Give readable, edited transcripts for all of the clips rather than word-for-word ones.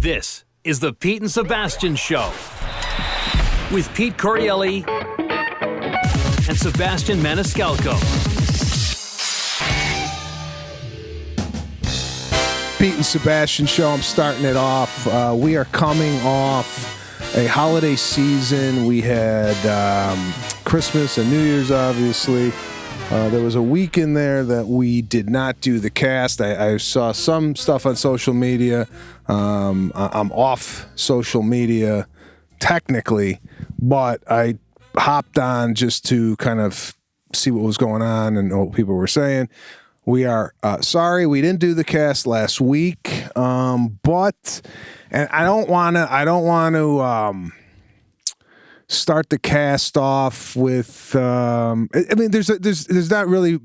This is the Pete and Sebastian Show with Pete Corielli and Sebastian Maniscalco. Pete and Sebastian Show. I'm starting it off. We are coming off a holiday season. We had Christmas and New Year's, obviously. There was a week in there that we did not do the cast. I saw some stuff on social media. I'm off social media technically, but I hopped on just to kind of see what was going on and what people were saying. We are sorry we didn't do the cast last week, but I don't want to start the cast off with. I mean, there's not really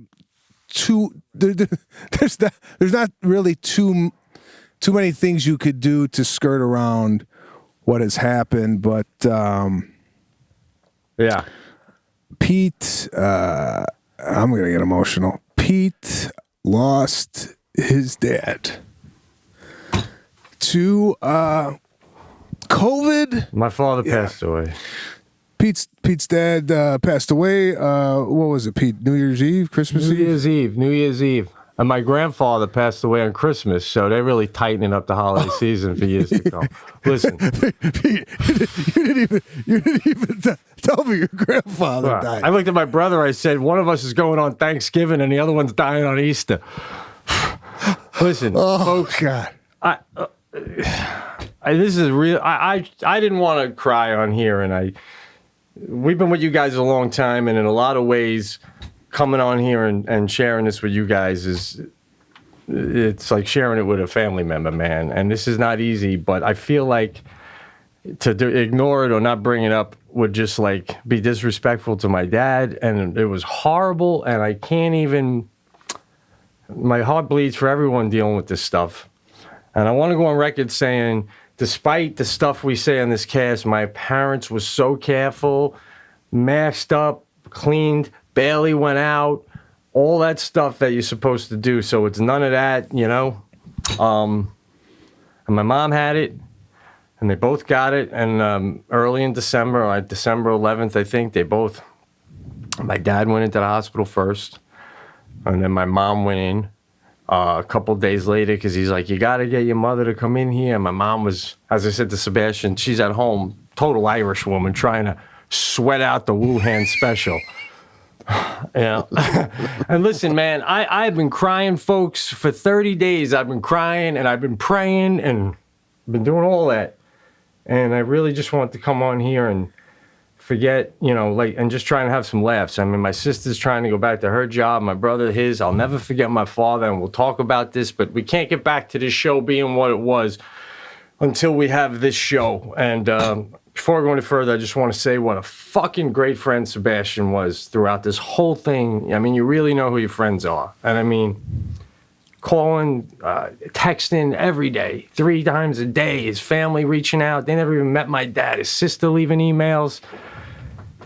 there's not really too many things you could do to skirt around what has happened, but yeah, Pete, I'm gonna get emotional. Pete lost his dad to COVID. My father passed away. Pete's dad passed away. What was it, Pete? New Year's Eve, Christmas Eve? New Year's Eve. And my grandfather passed away on Christmas, so they're really tightening up the holiday season for years to come. Listen, Pete, you didn't even tell me your grandfather died. I looked at my brother. I said, one of us is going on Thanksgiving, and the other one's dying on Easter. Listen, folks. God. This is real. I didn't want to cry on here, and we've been with you guys a long time, and in a lot of ways, coming on here and sharing this with you guys it's like sharing it with a family member, man. And this is not easy, but I feel like to ignore it or not bring it up would just like be disrespectful to my dad, and it was horrible, and I can't even. My heart bleeds for everyone dealing with this stuff, and I want to go on record saying, despite the stuff we say on this cast, my parents were so careful, masked up, cleaned, barely went out, all that stuff that you're supposed to do. So it's none of that, you know. And my mom had it, and they both got it. And early in December, like December 11th, I think, my dad went into the hospital first, and then my mom went in a couple days later because he's like, you got to get your mother to come in here. And my mom was, as I said to Sebastian, she's at home, total Irish woman, trying to sweat out the Wuhan special. Yeah. And listen, man, I've been crying, folks, for 30 days. I've been crying, and I've been praying, and been doing all that. And I really just want to come on here and forget, and just trying to have some laughs. I mean, my sister's trying to go back to her job, my brother his. I'll never forget my father, and we'll talk about this, but we can't get back to this show being what it was until we have this show. And before I go any further, I just want to say what a fucking great friend Sebastian was throughout this whole thing. I mean, you really know who your friends are. And I mean, calling, texting every day, 3 times a day, his family reaching out. They never even met my dad, his sister leaving emails.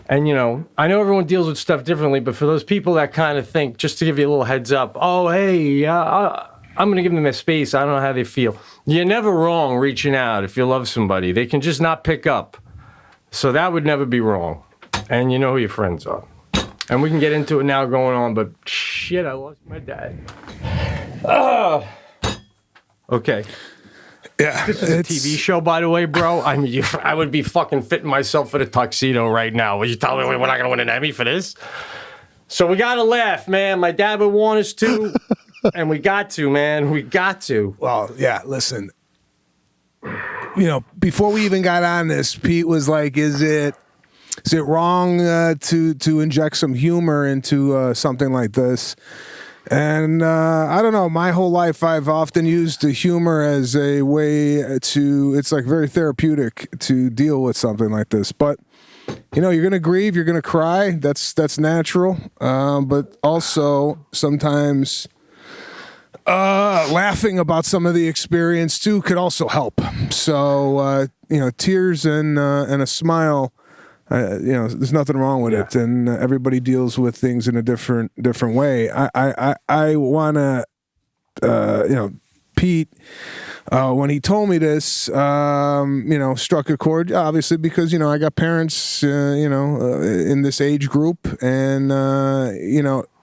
And, I know everyone deals with stuff differently, but for those people that kind of think, just to give you a little heads up, oh, hey, I'm going to give them a space. I don't know how they feel. You're never wrong reaching out if you love somebody. They can just not pick up. So that would never be wrong. And you know who your friends are. And we can get into it now going on, but shit, I lost my dad. Okay. Yeah. This is a TV show, by the way, bro. I mean, I would be fucking fitting myself for the tuxedo right now. Will you tell me we're not going to win an Emmy for this? So we got to laugh, man. My dad would want us to. And we got to, man. We got to. Well, yeah, listen. Before we even got on this, Pete was like, is it wrong to inject some humor into something like this? And I don't know. My whole life, I've often used the humor as a way to, it's like very therapeutic to deal with something like this. But, you're going to grieve, you're going to cry. That's natural. But also sometimes laughing about some of the experience too could also help. So, tears and a smile, there's nothing wrong with it. And everybody deals with things in a different way. I want to, Pete, when he told me this, struck a chord, obviously, because, I got parents, in this age group. And,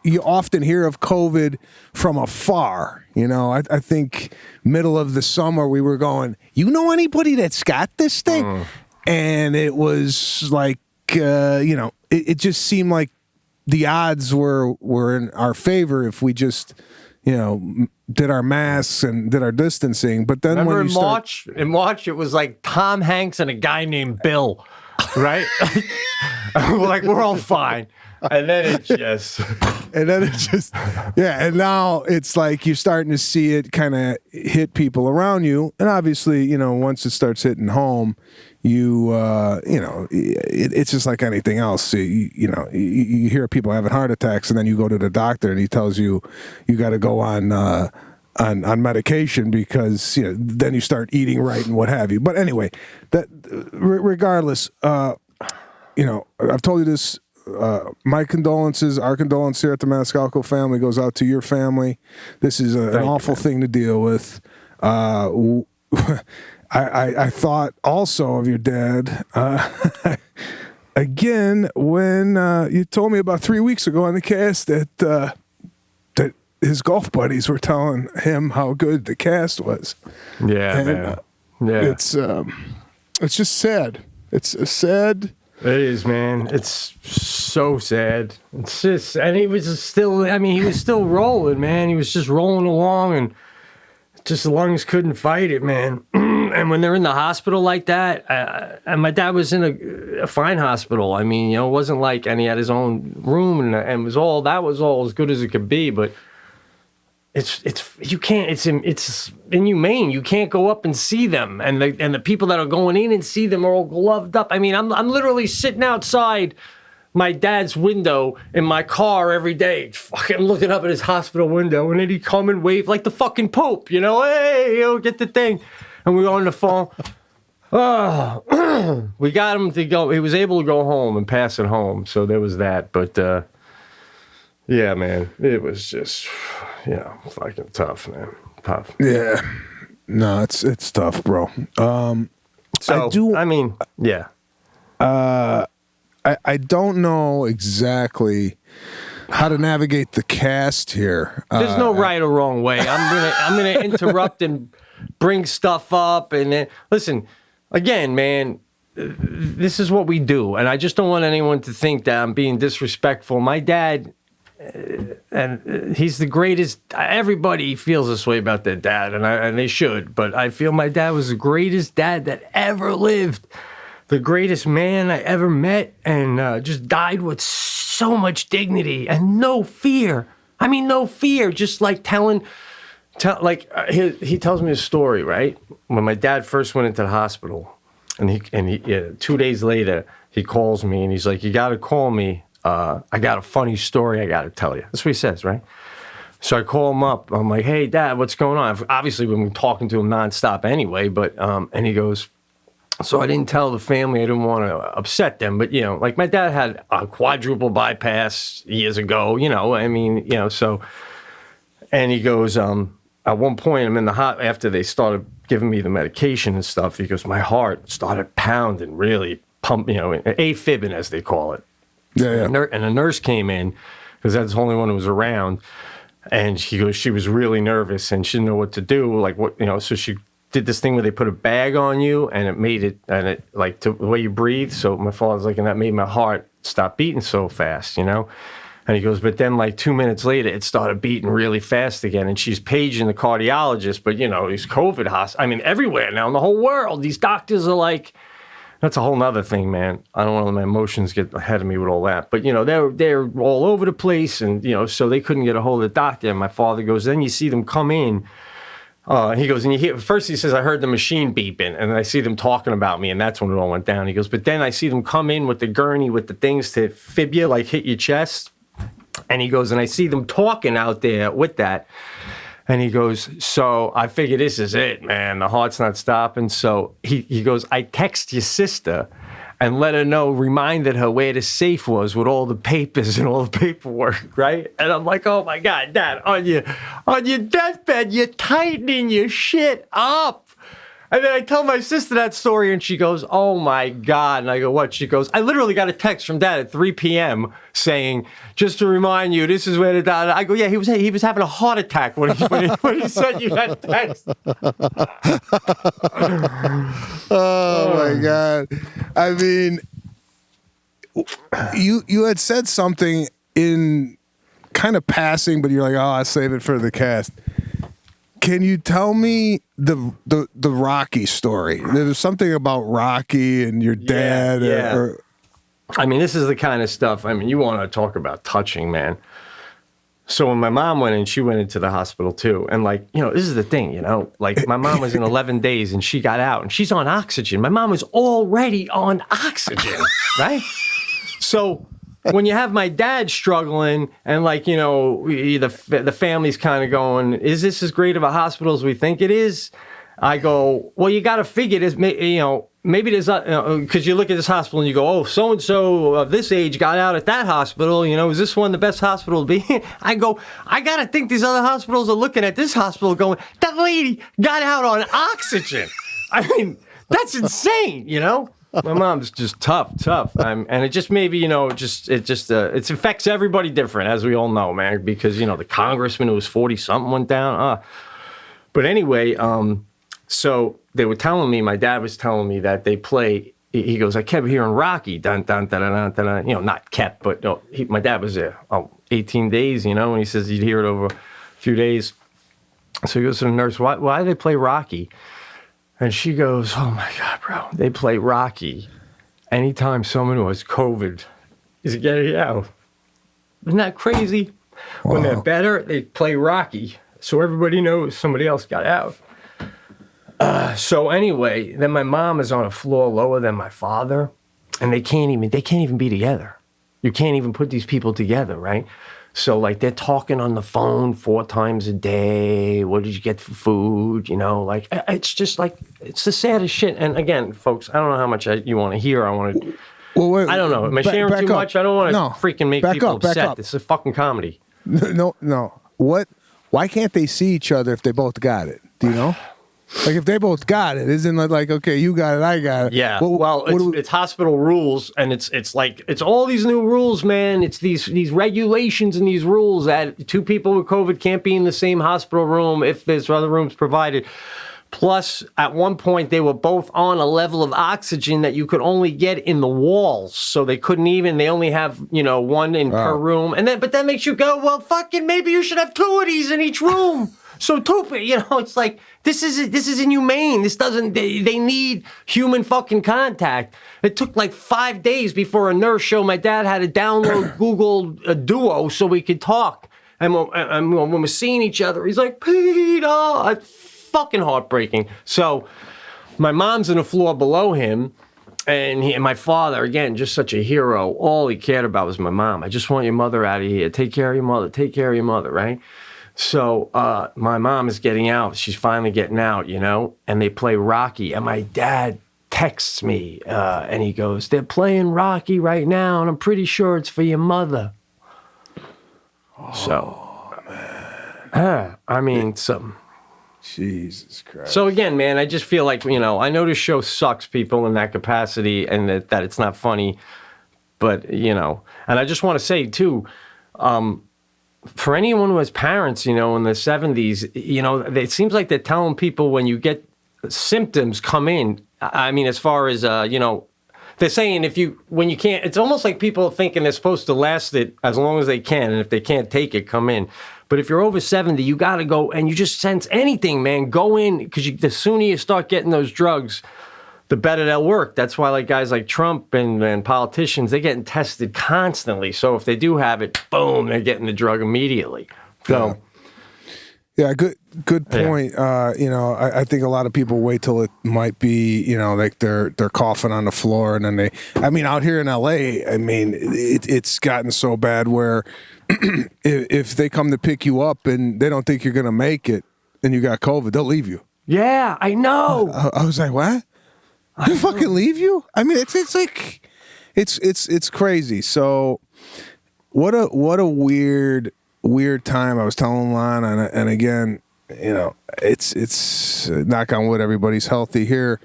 you often hear of COVID from afar. I think middle of the summer we were going, you know anybody that's got this thing? And it was like, it just seemed like the odds were in our favor if we just, did our masks and did our distancing. But then remember when you in March, it was like Tom Hanks and a guy named Bill, right? we're all fine. And then it just... and now it's like you're starting to see it kind of hit people around you. And obviously, once it starts hitting home, it's just like anything else. You hear people having heart attacks, and then you go to the doctor and he tells you got to go on medication because then you start eating right and what have you. But anyway, that regardless, I've told you this. My condolences, our condolences here at the Maniscalco family goes out to your family. This is an awful thing to deal with. I thought also of your dad again when you told me about 3 weeks ago on the cast that his golf buddies were telling him how good the cast was. Yeah, and, man. Yeah, it's just sad. It's a sad. It is, man. It's so sad. It's just, and he was still rolling, man. He was just rolling along, and just the lungs couldn't fight it, man. And when they're in the hospital like that, and my dad was in a fine hospital. I mean, it wasn't like, and he had his own room, and that was all as good as it could be. But it's inhumane. You can't go up and see them, and the people that are going in and see them are all gloved up. I mean, I'm literally sitting outside my dad's window in my car every day, fucking looking up at his hospital window, and then he'd come and wave like the fucking Pope, hey, get the thing. And we were on the phone. Oh, we got him to go. He was able to go home and pass it home. So there was that. But, yeah, man, it was just, fucking tough, man. Tough. Yeah. No, it's tough, bro. Yeah. I don't know exactly how to navigate the cast here. There's no right or wrong way. I'm gonna interrupt and bring stuff up, and then listen. Again, man, this is what we do, and I just don't want anyone to think that I'm being disrespectful. My dad, and he's the greatest. Everybody feels this way about their dad, and they should. But I feel my dad was the greatest dad that ever lived. The greatest man I ever met, and just died with so much dignity and no fear. I mean, no fear. Just like he tells me a story, right? When my dad first went into the hospital, and he 2 days later he calls me and he's like, "You got to call me. I got a funny story I got to tell you." That's what he says, right? So I call him up. I'm like, "Hey, Dad, what's going on?" Obviously, we've been talking to him nonstop anyway, but and he goes. So I didn't tell the family. I didn't want to upset them. But, like my dad had a quadruple bypass years ago, so. And he goes, at one point, I'm in the after they started giving me the medication and stuff, he goes, my heart started pounding, really pumping, afibbing, as they call it. Yeah. And a nurse came in, because that's the only one who was around. And he goes, she was really nervous and she didn't know what to do. So she did this thing where they put a bag on you and it made it, the way you breathe. So my father's like, and that made my heart stop beating so fast, And he goes, but then 2 minutes later, it started beating really fast again. And she's paging the cardiologist, but these COVID hospitals, everywhere now in the whole world, these doctors are like, that's a whole nother thing, man. I don't want to let my emotions get ahead of me with all that. But, they're all over the place. And, so they couldn't get a hold of the doctor. And my father goes, then you see them come in. He goes, and you hear, first he says, I heard the machine beeping, and I see them talking about me, and that's when it all went down. He goes, but then I see them come in with the gurney, with the things to fib you, hit your chest. And he goes, and I see them talking out there with that. And he goes, so I figure this is it, man. The heart's not stopping. So he goes, I text your sister, and let her know, reminded her where the safe was with all the papers and all the paperwork, right? And I'm like, oh my God, Dad, on your deathbed, you're tightening your shit up. And then I tell my sister that story, and she goes, oh my God. And I go, what? She goes, I literally got a text from Dad at 3 p.m. saying, just to remind you, this is where the dad. I go, yeah, he was having a heart attack when he sent you that text. Oh my God. I mean, you had said something in kind of passing, but you're like, oh, I'll save it for the cast. Can you tell me the Rocky story? There's something about Rocky and your dad. Yeah. Or I mean, this is the kind of stuff. I mean, you want to talk about touching, man. So when my mom went in, she went into the hospital too. And like, you know, this is the thing, you know, like my mom was in 11 days and she got out and she's on oxygen. My mom was already on oxygen, right? So when you have my dad struggling and like, you know, the family's kind of going, is this as great of a hospital as we think it is? I go, well, you got to figure this, you know, maybe there's not, because you look at this hospital and you go, oh, so-and-so of this age got out at that hospital. You know, is this one the best hospital to be in? I go, I got to think these other hospitals are looking at this hospital going, that lady got out on oxygen. I mean, that's insane, you know? My mom's just tough. And it just maybe, you know, it affects everybody different, as we all know, man, because, you know, the congressman who was 40-something went down. But anyway, so they were telling me, my dad was telling me that they play, he goes, I kept hearing Rocky, dun, dun, dun, dun, dun, dun. You know, not kept, but no, my dad was there 18 days, you know, and he says he'd hear it over a few days. So he goes to the nurse, why do they play Rocky? And she goes, oh my God, bro, they play Rocky anytime someone who has COVID is getting out. Isn't that crazy? Wow. When they're better, they play Rocky. So everybody knows somebody else got out. So anyway, then my mom is on a floor lower than my father, and they can't even be together. You can't even put these people together, right? So, like, they're talking on the phone 4 times a day. What did you get for food? You know, like, it's just like, it's the saddest shit. And again, folks, I don't know how much you want to hear. I don't know. Am I sharing too much? I don't want to freaking make people upset. This is a fucking comedy. No. Why can't they see each other if they both got it? Do you know? Like, if they both got it, isn't it like, okay, you got it, I got it? Yeah. It's hospital rules, and it's like, it's all these new rules, man. It's these regulations and these rules that 2 people with COVID can't be in the same hospital room if there's other rooms provided. Plus, at one point, they were both on a level of oxygen that you could only get in the walls. So they only have, you know, 1 in per room. But that makes you go, well, fucking maybe you should have 2 of these in each room. So you know, it's like, this is inhumane. They need human fucking contact. It took like 5 days before a nurse showed my dad how to download Google Duo so we could talk. And when we're seeing each other, he's like, Peter, it's fucking heartbreaking. So my mom's on the floor below him, and my father, again, just such a hero. All he cared about was my mom. I just want your mother out of here. Take care of your mother, right? So my mom is getting out. She's finally getting out, you know, and they play Rocky. And my dad texts me and he goes, they're playing Rocky right now, and I'm pretty sure it's for your mother. I mean, something. Jesus Christ. So again, man, I just feel like, you know, I know this show sucks people in that capacity and that it's not funny, but, you know, and I just want to say, too, for anyone who has parents, you know, in the 70s, you know, it seems like they're telling people when you get symptoms come in. I mean, as far as, you know, they're saying when you can't, it's almost like people thinking they're supposed to last it as long as they can. And if they can't take it, come in. But if you're over 70, you got to go, and you just sense anything, man. Go in, because the sooner you start getting those drugs, the better they'll work. That's why, like, guys like Trump and politicians, they're getting tested constantly. So if they do have it, boom, they're getting the drug immediately. So, yeah, good point. Yeah. You know, I think a lot of people wait till it might be, you know, like they're coughing on the floor, and then out here in LA, I mean, it's gotten so bad where if they come to pick you up and they don't think you're going to make it and you got COVID, they'll leave you. Yeah, I know. I was like, what? They fucking leave you? I mean, it's like, it's crazy. So, what a weird time. I was telling Lon, and again, you know, it's knock on wood, everybody's healthy here,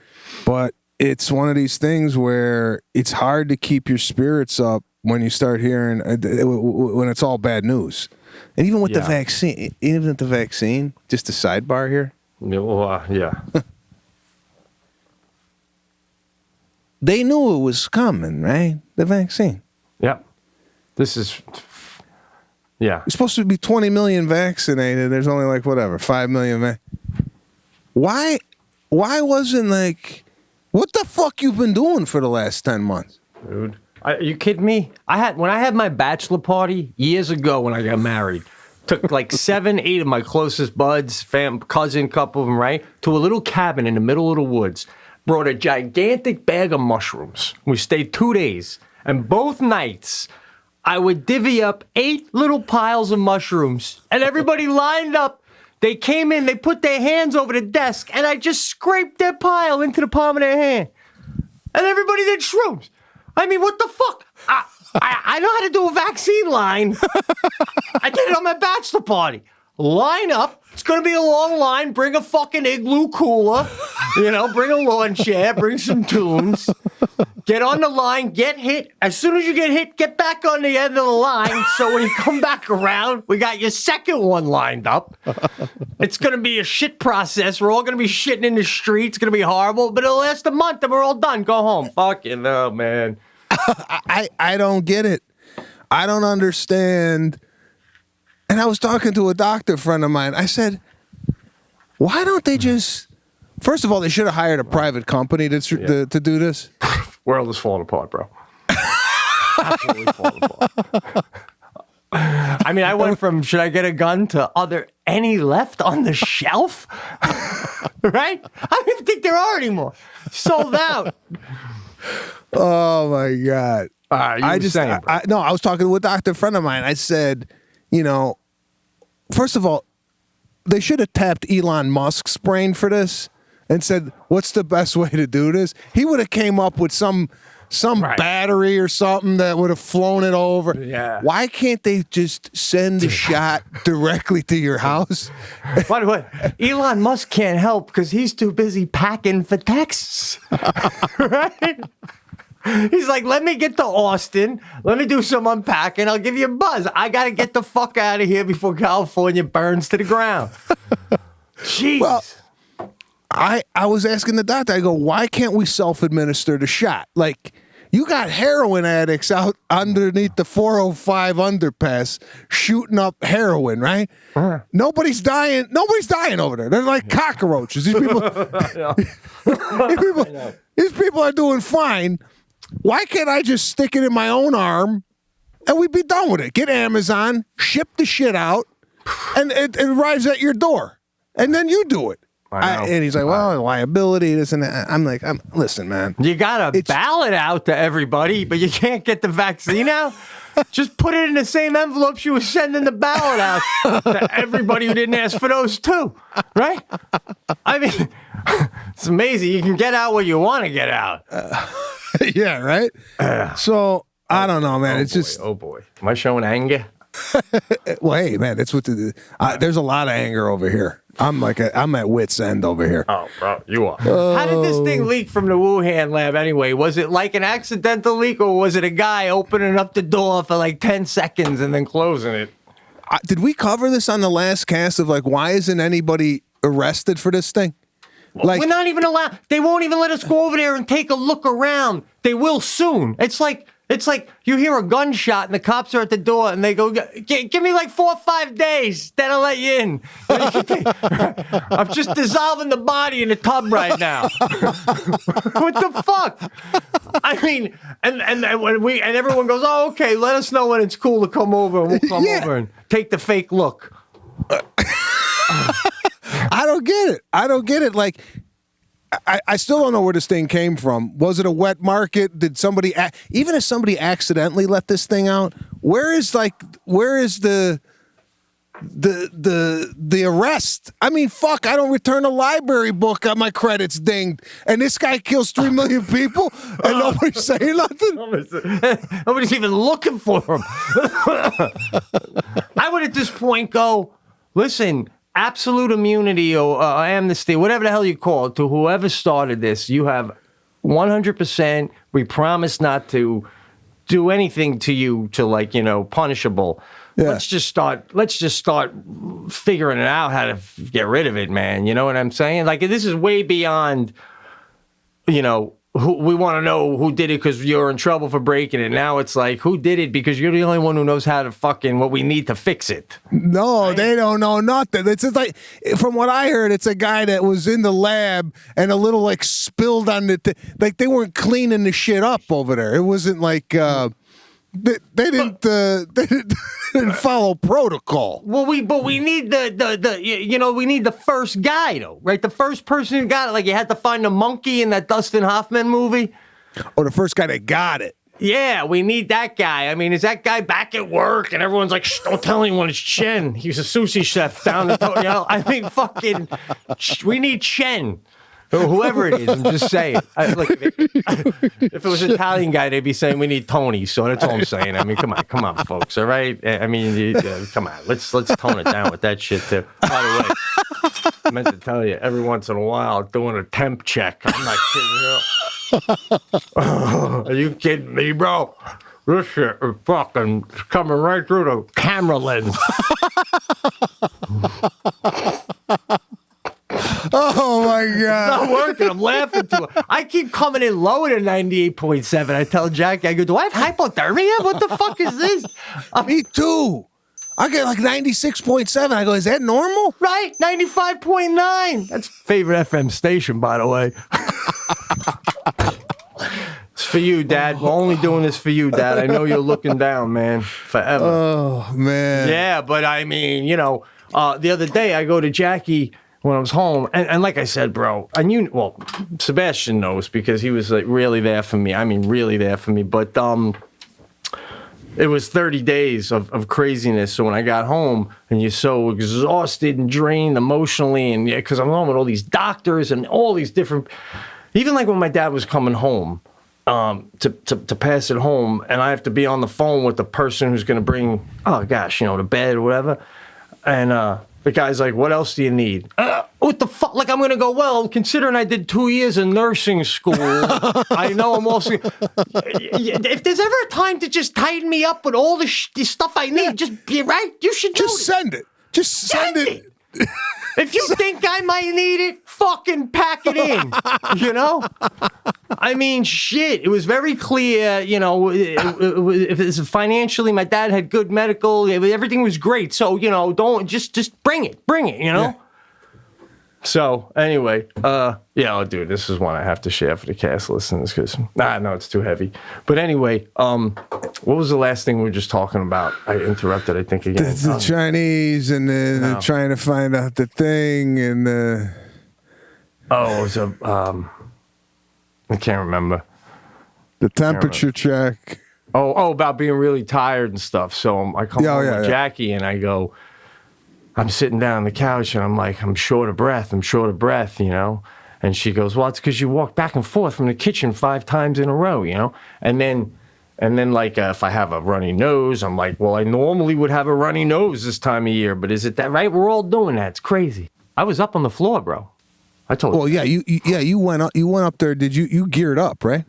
but it's one of these things where it's hard to keep your spirits up when you start hearing when it's all bad news. And even with the vaccine, just a sidebar here. Yeah. They knew it was coming, right? The vaccine. Yep. This is, yeah. It's supposed to be 20 million vaccinated. There's only like, 5 million. Why wasn't like, what the fuck you've been doing for the last 10 months? Dude. Are you kidding me? When I had my bachelor party years ago when I got married, took like 7, 8 of my closest buds, cousin, couple of them, right, to a little cabin in the middle of the woods. Brought a gigantic bag of mushrooms. We stayed 2 days, and both nights I would divvy up 8 little piles of mushrooms, and everybody lined up. They came in, they put their hands over the desk, and I just scraped their pile into the palm of their hand. And everybody did shrooms. I mean, what the fuck? I know how to do a vaccine line. I did it on my bachelor party. Line up. It's going to be a long line. Bring a fucking igloo cooler. You know, bring a lawn chair. Bring some tunes. Get on the line. Get hit. As soon as you get hit, get back on the end of the line. So when you come back around, we got your second one lined up. It's going to be a shit process. We're all going to be shitting in the street. It's going to be horrible. But it'll last a month and we're all done. Go home. Fucking no, man. I don't get it. I don't understand. And I was talking to a doctor friend of mine. I said, why don't they just... First of all, they should have hired a private company to do this. World is falling apart, bro. Absolutely falling apart. I mean, I went from should I get a gun to are there any left on the shelf? Right? I don't even think there are anymore. Sold out. Oh my God. I was talking to a doctor friend of mine. I said, you know, first of all, they should have tapped Elon Musk's brain for this and said, what's the best way to do this? He would have came up with some battery or something that would have flown it over. Yeah. Why can't they just send the shot directly to your house? By the way, Elon Musk can't help because he's too busy packing for Texas. Right? He's like, let me get to Austin. Let me do some unpacking. I'll give you a buzz. I got to get the fuck out of here before California burns to the ground. Jeez. Well, I was asking the doctor, I go, why can't we self-administer the shot? Like, you got heroin addicts out underneath the 405 underpass shooting up heroin, right? Nobody's dying. Nobody's dying over there. They're like cockroaches. These people are doing fine. Why can't I just stick it in my own arm and we'd be done with it? Get Amazon, ship the shit out, and it arrives at your door. And then you do it. And he's like, well, liability, this and that. I'm like, listen, man. You got to ballot out to everybody, but you can't get the vaccine out? Just put it in the same envelopes you were sending the ballot out to everybody who didn't ask for those too, right? I mean, it's amazing. You can get out what you want to get out. Yeah, right? So, I don't know, man. Oh, boy. Am I showing anger? Well, hey, man, that's what there's a lot of anger over here. I'm at wit's end over here. Oh, bro, you are. How did this thing leak from the Wuhan lab anyway? Was it like an accidental leak, or was it a guy opening up the door for like 10 seconds and then closing it? Did we cover this on the last cast of like, why isn't anybody arrested for this thing? Like, we're not even allowed. They won't even let us go over there and take a look around. They will soon. It's like you hear a gunshot and the cops are at the door and they go, give me like 4 or 5 days, then I'll let you in. I'm just dissolving the body in the tub right now. What the fuck? I mean, and everyone goes, oh, okay, let us know when it's cool to come over and we'll come over and take the fake look. I don't get it. Like, I still don't know where this thing came from. Was it a wet market? Did somebody, even if somebody accidentally let this thing out, where is the the arrest. I mean, fuck, I don't return a library book on my credits dinged. And this guy kills 3 million people and nobody's saying nothing. Nobody's even looking for him. I would at this point go, listen, absolute immunity or amnesty, whatever the hell you call it, to whoever started this. You have 100%. We promise not to do anything to you to, like, punishable. Yeah. Let's just start figuring it out how to get rid of it, man. You know what I'm saying? Like, this is way beyond, who we want to know who did it because you're in trouble for breaking it. Now it's like, who did it because you're the only one who knows how to what we need to fix it. No, right? They don't know nothing. It's just like, from what I heard, it's a guy that was in the lab and a little like spilled on like they weren't cleaning the shit up over there. It wasn't like, they didn't follow protocol. Well, we need we need the first guy though, right? The first person who got it. Like, you had to find the monkey in that Dustin Hoffman movie. Or the first guy that got it. Yeah, we need that guy. I mean, is that guy back at work? And everyone's like, shh, don't tell anyone it's Chen. He's a sushi chef down in I mean, fucking, we need Chen. Whoever it is, I'm just saying. Look, if it was an Italian guy, they'd be saying we need Tony. So that's all I'm saying. I mean, come on, folks. All right. I mean, come on. Let's tone it down with that shit too. By the way, I meant to tell you, every once in a while, doing a temp check. I'm not kidding you. Are you kidding me, bro? This shit is fucking coming right through the camera lens. Oh my God. It's not working. I'm laughing too. I keep coming in lower than 98.7. I tell Jackie, I go, do I have hypothermia? What the fuck is this? Me too. I get like 96.7. I go, is that normal? Right? 95.9. That's favorite FM station, by the way. It's for you, Dad. We're only doing this for you, Dad. I know you're looking down, man. Forever. Oh, man. Yeah, but I mean, the other day I go to Jackie when I was home, and like I said, bro, Sebastian knows because he was like really there for me. I mean, really there for me. But it was 30 days of craziness. So when I got home, and you're so exhausted and drained emotionally, and because I'm home with all these doctors and all these different, even like when my dad was coming home to pass it home, and I have to be on the phone with the person who's going to bring, the bed or whatever, and the guy's like, what else do you need? What the fuck? Like, I'm going to go, well, considering I did 2 years in nursing school, I know I'm also... If there's ever a time to just tighten me up with all the stuff I need, just be right, you should just send it. Just send it. If you think I might need it, fucking pack it in, I mean, shit. It was very clear, if it's financially, my dad had good medical, everything was great. So, don't just bring it, Yeah. So anyway, dude, this is one I have to share for the cast listeners because no, it's too heavy. But anyway, what was the last thing we were just talking about? I interrupted, I think, again. The Chinese and they're trying to find out the thing and it was I can't remember. The temperature check. Oh, about being really tired and stuff. So I come home with Jackie and I go, I'm sitting down on the couch and I'm like, I'm short of breath, And she goes, well, it's because you walk back and forth from the kitchen 5 times in a row, And then like, if I have a runny nose, I'm like, well, I normally would have a runny nose this time of year, but is it that right? We're all doing that. It's crazy. I was up on the floor, bro. I told you. Well, you went up there. Did you geared up, right?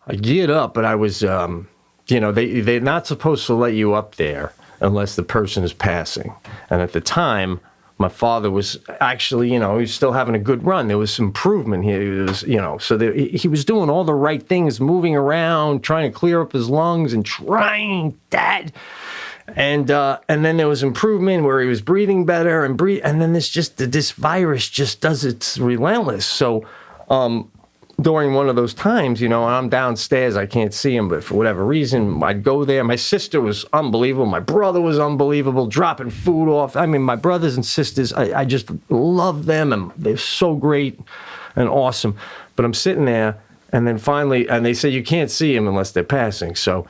I geared up, but I was, they're not supposed to let you up there unless the person is passing. And at the time, my father was actually, he was still having a good run. There was some improvement here. He was, so he was doing all the right things, moving around, trying to clear up his lungs and trying that. And then there was improvement where he was breathing better and then this virus just does its relentless. So, during one of those times, and I'm downstairs, I can't see him, but for whatever reason, I'd go there. My sister was unbelievable. My brother was unbelievable, dropping food off. I mean, my brothers and sisters, I just love them, and they're so great and awesome. But I'm sitting there, and then finally, and they say you can't see him unless they're passing. So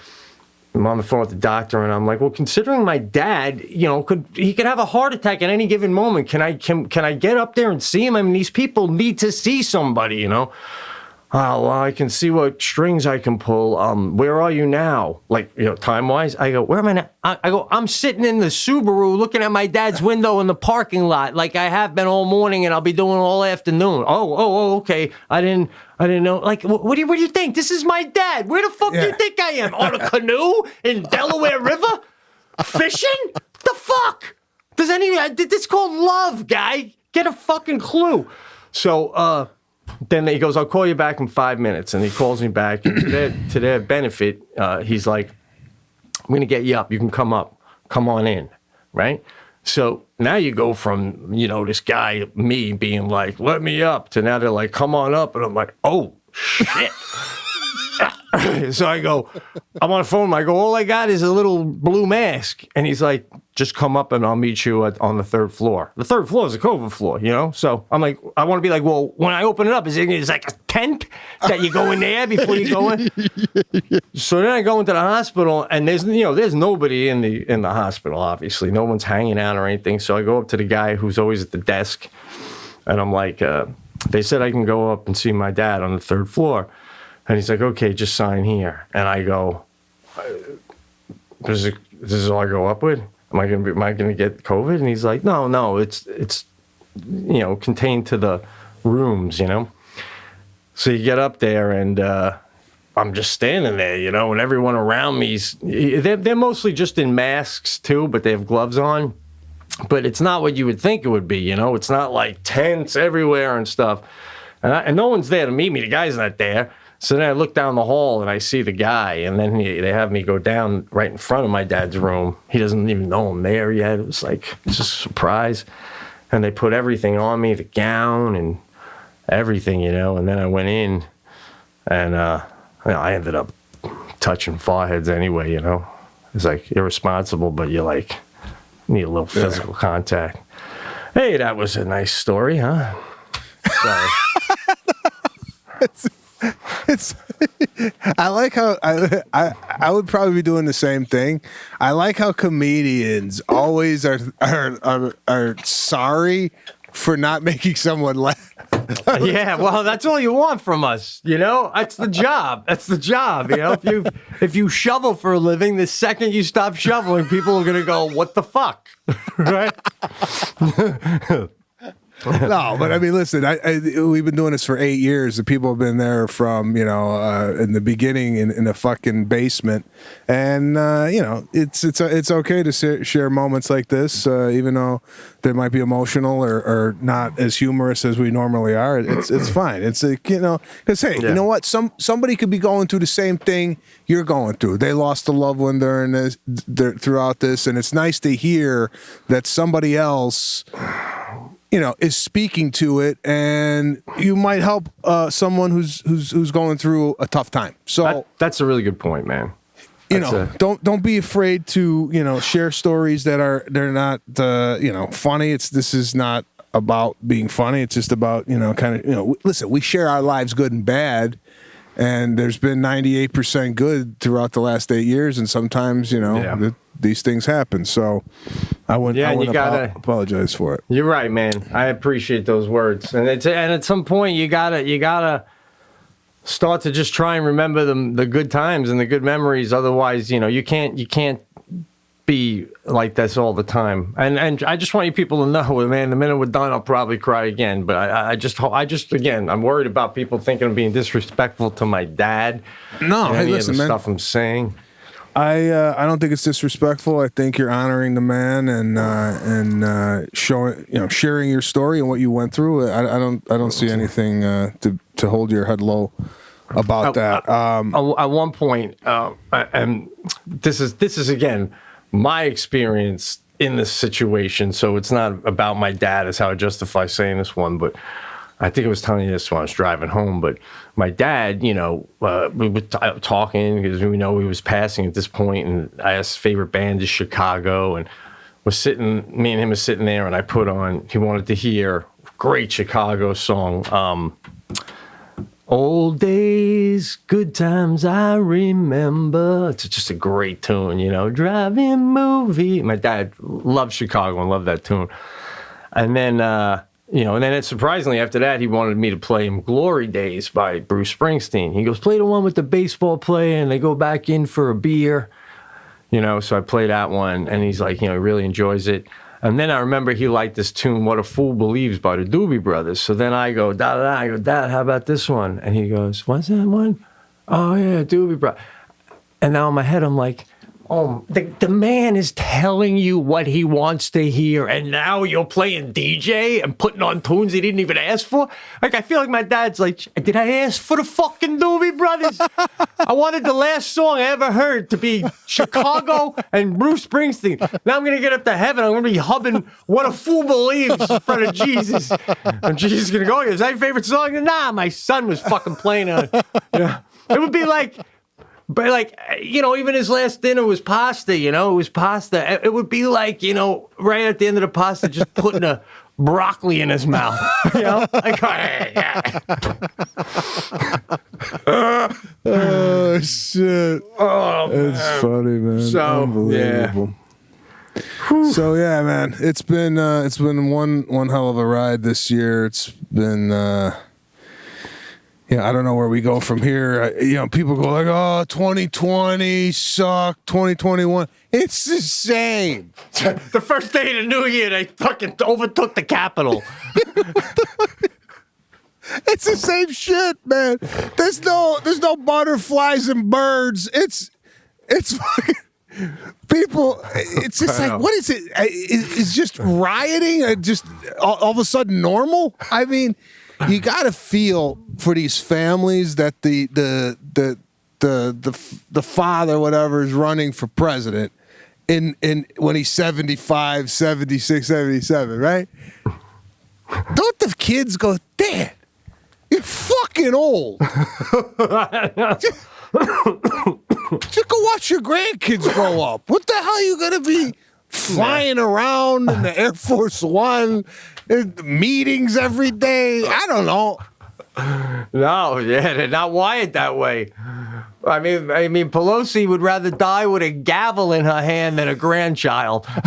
I'm on the phone with the doctor, and I'm like, well, considering my dad, could have a heart attack at any given moment. Can I get up there and see him? I mean, these people need to see somebody, Oh, well, I can see what strings I can pull. Where are you now? Like, time-wise? I go, where am I now? I go, I'm sitting in the Subaru looking at my dad's window in the parking lot like I have been all morning, and I'll be doing all afternoon. Oh, okay. I didn't know. Like, what do you think? This is my dad. Where the fuck do you think I am? On a canoe in Delaware River? Fishing? The fuck? This called love, guy. Get a fucking clue. So, then he goes, I'll call you back in 5 minutes. And he calls me back. And to their benefit, he's like, I'm going to get you up. You can come up. Come on in. Right? So now you go from, this guy, me, being like, let me up, to now they're like, come on up. And I'm like, oh, shit. So I go, I'm on the phone. I go, all I got is a little blue mask. And he's like, just come up and I'll meet you on the third floor. The third floor is a COVID floor, So I'm like, I want to be like, well, when I open it up, is it like a tent that you go in there before you go in? So then I go into the hospital, and there's nobody in the hospital, obviously. No one's hanging out or anything. So I go up to the guy who's always at the desk, and I'm like, they said I can go up and see my dad on the third floor. And he's like, okay, just sign here. And I go, this is all I go up with? Am I gonna get COVID? And he's like, no, it's contained to the rooms, So you get up there, and I'm just standing there, and everyone around me's they're mostly just in masks too, but they have gloves on. But it's not what you would think it would be, It's not like tents everywhere and stuff. And no one's there to meet me. The guy's not there. So then I look down the hall and I see the guy, and then they have me go down right in front of my dad's room. He doesn't even know I'm there yet. It was like, it's just a surprise. And they put everything on me, the gown and everything, And then I went in, and I ended up touching foreheads anyway, It's like irresponsible, but you like need a little physical contact. Hey, that was a nice story, huh? Sorry. It's I like how I would probably be doing the same thing. I like how comedians always are sorry for not making someone laugh. Yeah, well, that's all you want from us, That's the job. That's the job, If you shovel for a living, the second you stop shoveling, people are gonna go, "What the fuck?" Right? No, but I mean, listen, we've been doing this for 8 years. The people have been there from, in the beginning in the fucking basement. And, it's okay to share moments like this, even though they might be emotional or not as humorous as we normally are. It's fine. It's, because, hey, you know what? Somebody could be going through the same thing you're going through. They lost a loved one throughout this. And it's nice to hear that somebody else is speaking to it, and you might help someone who's going through a tough time. So that's a really good point, man. Don't be afraid to share stories they're not funny. This is not about being funny. It's just about listen. We share our lives, good and bad. And there's been 98% good throughout the last 8 years, and sometimes these things happen. So I wouldn't apologize for it. You're right, man. I appreciate those words. And at some point you gotta start to just try and remember the good times and the good memories. Otherwise, you can't be like this all the time. And I just want you people to know, man, the minute we're done, I'll probably cry again. But I just again, I'm worried about people thinking I'm being disrespectful to my dad. No, hey, listen, man. Stuff I'm saying. I don't think it's disrespectful. I think you're honoring the man and showing sharing your story and what you went through. I don't see anything to hold your head low about that. At one point, and this is again my experience in this situation. So it's not about my dad, is how I justify saying this one, but I think I was telling you this when I was driving home. But my dad, we were talking because we know he was passing at this point, and I asked his favorite band is Chicago, and me and him was sitting there, and I put on, he wanted to hear a great Chicago song, Old days, good times I remember. It's just a great tune, you know. Driving movie. My dad loved Chicago and loved that tune. And then, you know, and then surprisingly after that, he wanted me to play him Glory Days by Bruce Springsteen. He goes, play the one with the baseball player and they go back in for a beer. You know, so I play that one and he's like, you know, he really enjoys it. And then I remember he liked this tune, What a Fool Believes by the Doobie Brothers. So then I go, da-da-da. I go, Dad, how about this one? And he goes, what's that one? Oh, yeah, Doobie Brothers. And now in my head, I'm like, oh, the man is telling you what he wants to hear, and now you're playing DJ and putting on tunes he didn't even ask for? Like, I feel like my dad's like, did I ask for the fucking Doobie Brothers? I wanted the last song I ever heard to be Chicago and Bruce Springsteen. Now I'm going to get up to heaven. I'm going to be hubbing What a Fool Believes in front of Jesus. And Jesus is going to go, is that your favorite song? Nah, my son was fucking playing on it. Yeah. It would be like... But like, you know, even his last dinner was pasta, you know, it was pasta. It would be like, you know, right at the end of the pasta, just putting a broccoli in his mouth, you know? Like, oh, shit. Oh, man. It's funny, man. So, unbelievable. Yeah. So, yeah, man, it's been one hell of a ride this year. It's been... Yeah, I don't know where we go from here. You know, people go like, oh, 2020 sucked, 2021. It's the same. The first day of the new year, they fucking overtook the Capitol. It's the same shit, man. There's no butterflies and birds. It's fucking... People, it's just like, what is it? Is just rioting just all of a sudden normal? I mean... You got to feel for these families that the father, whatever, is running for president in when he's 75, 76, 77, right? Don't the kids go, Dad, you're fucking old. Just go watch your grandkids grow up. What the hell are you going to be flying around in the Air Force One? Meetings every day. I don't know. No, yeah, they're not wired that way. I mean, Pelosi would rather die with a gavel in her hand than a grandchild. I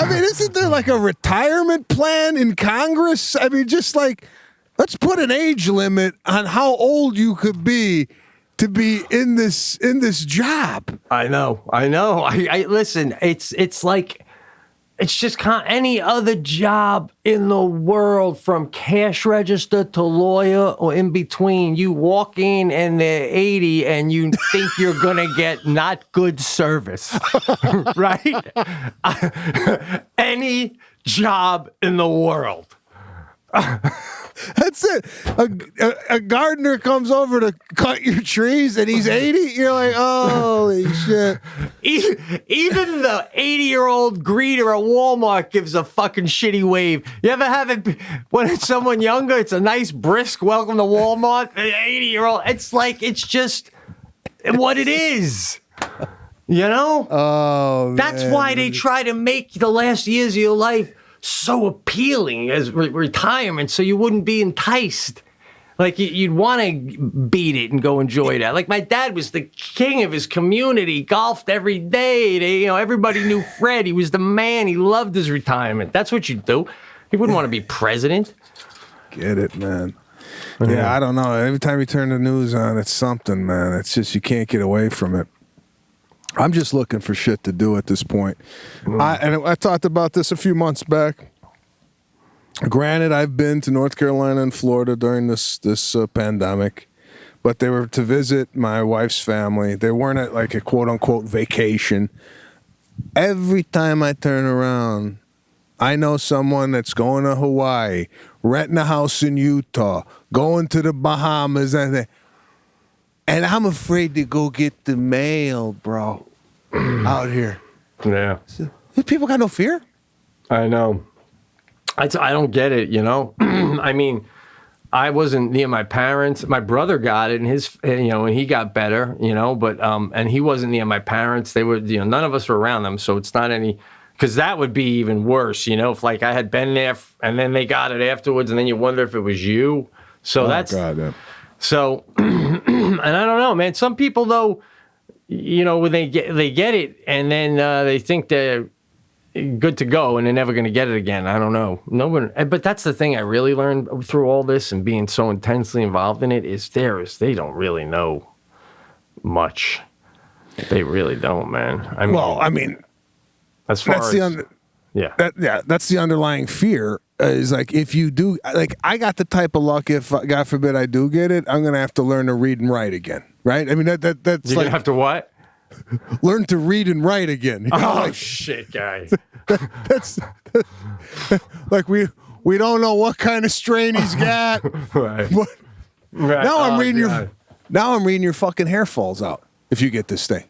mean, isn't there like a retirement plan in Congress? I mean, just like, let's put an age limit on how old you could be to be in this job. I know. I listen. It's like it's just any other job in the world, from cash register to lawyer or in between. You walk in and they're 80, and you think you're gonna get not good service, right? Any job in the world. That's it. A gardener comes over to cut your trees and he's 80. You're like, holy shit. Even the 80-year-old greeter at Walmart gives a fucking shitty wave. You ever have it when it's someone younger? It's a nice, brisk welcome to Walmart. The 80-year-old, it's like, it's just what it is. You know? Oh, That's man. why they try to make the last years of your life so appealing as retirement, so you wouldn't be enticed. Like, you'd want to beat it and go enjoy that. Like, my dad was the king of his community, golfed every day. Everybody knew Fred. He was the man. He loved his retirement. That's what you do. He wouldn't want to be president. Get it, man. Yeah, I don't know. Every time you turn the news on, it's something, man. It's just, you can't get away from it. I'm just looking for shit to do at this point. I talked about this a few months back. Granted, I've been to North Carolina and Florida during this pandemic, but they were to visit my wife's family. They weren't at like a quote-unquote vacation. Every time I turn around, I know someone that's going to Hawaii, renting a house in Utah, going to the Bahamas, and I'm afraid to go get the mail, bro, out here. Yeah. People got no fear? I know. I don't get it, you know? I mean, I wasn't near my parents. My brother got it, and he got better, but and he wasn't near my parents. They were, none of us were around them, so it's not any Because that would be even worse, if like I had been there and then they got it afterwards, and then you wonder if it was you. So God, yeah. So, and I don't know, man. Some people though, when they get it, and then they think they're good to go, and they're never going to get it again. I don't know. No one. But that's the thing I really learned through all this and being so intensely involved in it is they don't really know much. They really don't, man. I mean, as far that's as that's the underlying fear. Is like if you do, like I got the type of luck. If God forbid I do get it, I'm gonna have to learn to read and write again, right? I mean that's you're like gonna have to what? Learn to read and write again. Shit, guy. That's like we don't know what kind of strain he's got. Right. But Right. now I'm reading God. your fucking hair falls out if you get this thing.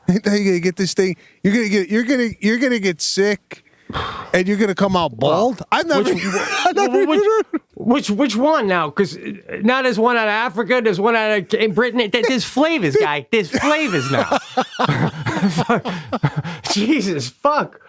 You're gonna get this thing. You're gonna get sick. And you're gonna come out bald? I've never. Which one now? Because now there's one out of Africa. There's one out of Britain. There's flavors, guy. There's flavors now. Jesus, fuck.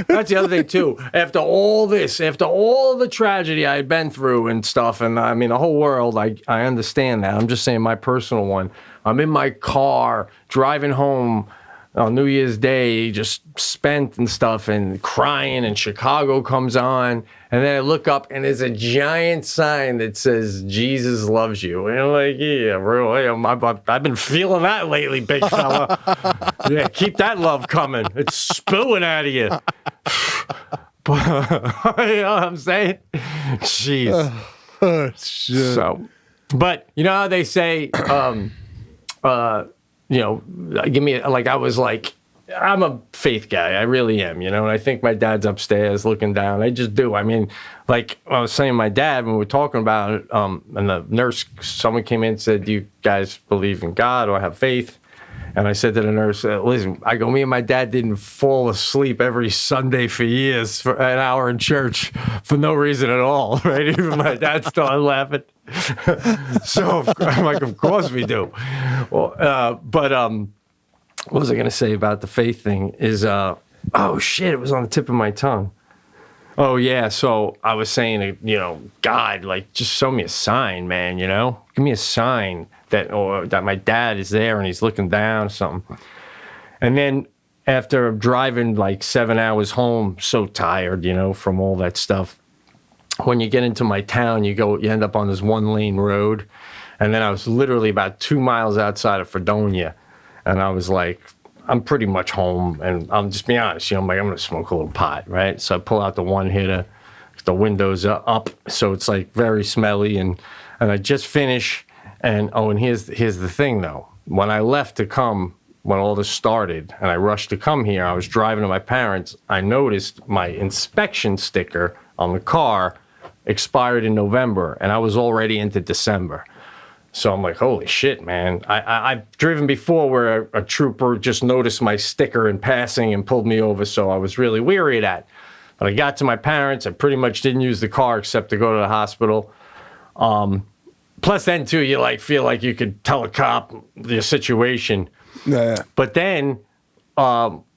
That's the other thing too. After all the tragedy I had been through and stuff, and I mean the whole world, I understand that. I'm just saying my personal one. I'm in my car driving home on New Year's Day, just spent and stuff and crying, and Chicago comes on, and then I look up and there's a giant sign that says Jesus loves you. And I'm like, yeah, really? I've been feeling that lately, big fella. Yeah, keep that love coming. It's spilling out of you. You know what I'm saying? Jeez. Shit. So, but you know how they say, give me, like, I was like, I'm a faith guy. I really am, and I think my dad's upstairs looking down. I just do. I mean, like I was saying, my dad, when we were talking about it, and the nurse, someone came in and said, do you guys believe in God or have faith? And I said to the nurse, listen, me and my dad didn't fall asleep every Sunday for years for an hour in church for no reason at all, right? Even my dad started laughing. So I'm like, of course we do. Well, but what was I going to say about the faith thing is, oh shit, it was on the tip of my tongue. Oh yeah, so I was saying, God, like, just show me a sign, man, give me a sign that my dad is there and he's looking down or something. And then after driving like 7 hours home, so tired, from all that stuff, when you get into my town, you end up on this 1-lane road. And then I was literally about 2 miles outside of Fredonia. And I was like, I'm pretty much home. And I'll just be honest, I'm like, I'm going to smoke a little pot, right? So I pull out the one hitter, the windows are up. So it's like very smelly. And I just finish. And here's the thing though. When I left to come, when all this started, and I rushed to come here, I was driving to my parents. I noticed my inspection sticker on the car expired in November, and I was already into December. So I'm like, holy shit, man. I've driven before where a trooper just noticed my sticker in passing and pulled me over, so I was really weary of that. But I got to my parents. I pretty much didn't use the car except to go to the hospital. Plus then, too, you feel like you could tell a cop the situation. Yeah. But then,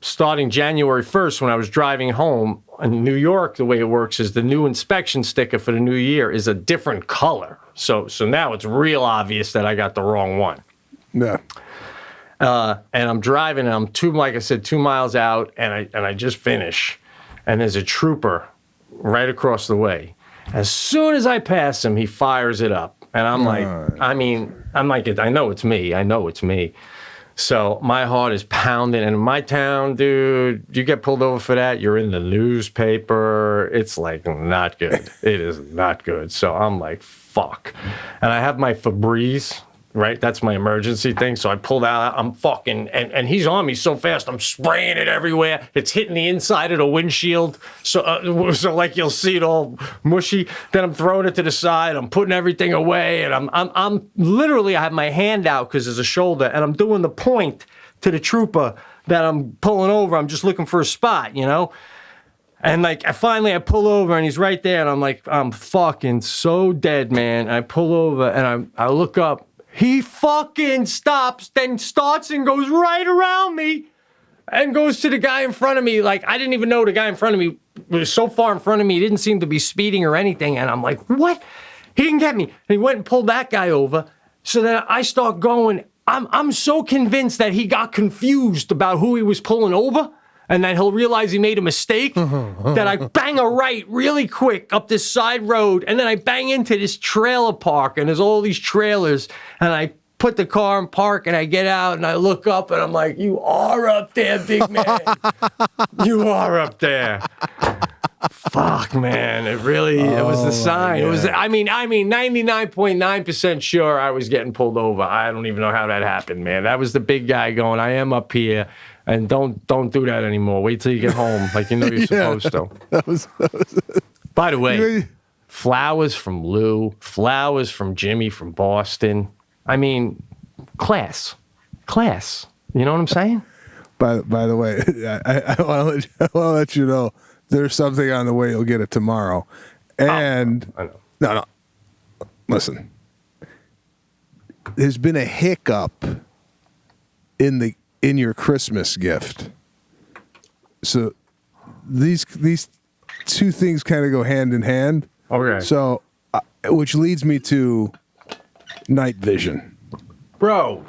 starting January 1st, when I was driving home in New York, the way it works is the new inspection sticker for the new year is a different color. So now it's real obvious that I got the wrong one. Yeah. And I'm driving, and I'm 2 miles out, and I just finish, and there's a trooper right across the way. As soon as I pass him, he fires it up. And I'm like, I know it's me. So my heart is pounding. And in my town, dude, you get pulled over for that, you're in the newspaper. It's like not good. It is not good. So I'm like, fuck. And I have my Febreze, right? That's my emergency thing. So I pulled out, I'm fucking, and he's on me so fast, I'm spraying it everywhere. It's hitting the inside of the windshield. So like you'll see it all mushy. Then I'm throwing it to the side. I'm putting everything away. And I'm literally, I have my hand out because there's a shoulder, and I'm doing the point to the trooper that I'm pulling over. I'm just looking for a spot, And like, I pull over and he's right there. And I'm like, I'm fucking so dead, man. I pull over and I look up. He fucking stops, then starts and goes right around me. and goes to the guy in front of me. Like, I didn't even know the guy in front of me was so far in front of me. He didn't seem to be speeding or anything. And I'm like, what? He didn't get me. And he went and pulled that guy over. So then I start going. I'm so convinced that he got confused about who he was pulling over and that he'll realize he made a mistake that I bang a right really quick up this side road, and then I bang into this trailer park, and there's all these trailers, and I put the car in park, and I get out, and I look up, and I'm like, you are up there, big man. You are up there. Fuck, man. It was the sign. It was, I mean, 99.9% sure I was getting pulled over. I don't even know how that happened, man. That was the big guy going, I am up here, and don't do that anymore. Wait till you get home like you know you're supposed to. That was By the way, flowers from Lou, flowers from Jimmy from Boston. I mean, class. You know what I'm saying? By the way, I want to let you know there's something on the way. You'll get it tomorrow. And I know. No. Listen, there's been a hiccup in your Christmas gift. So these two things kind of go hand in hand. Okay. So, which leads me to night vision. Bro,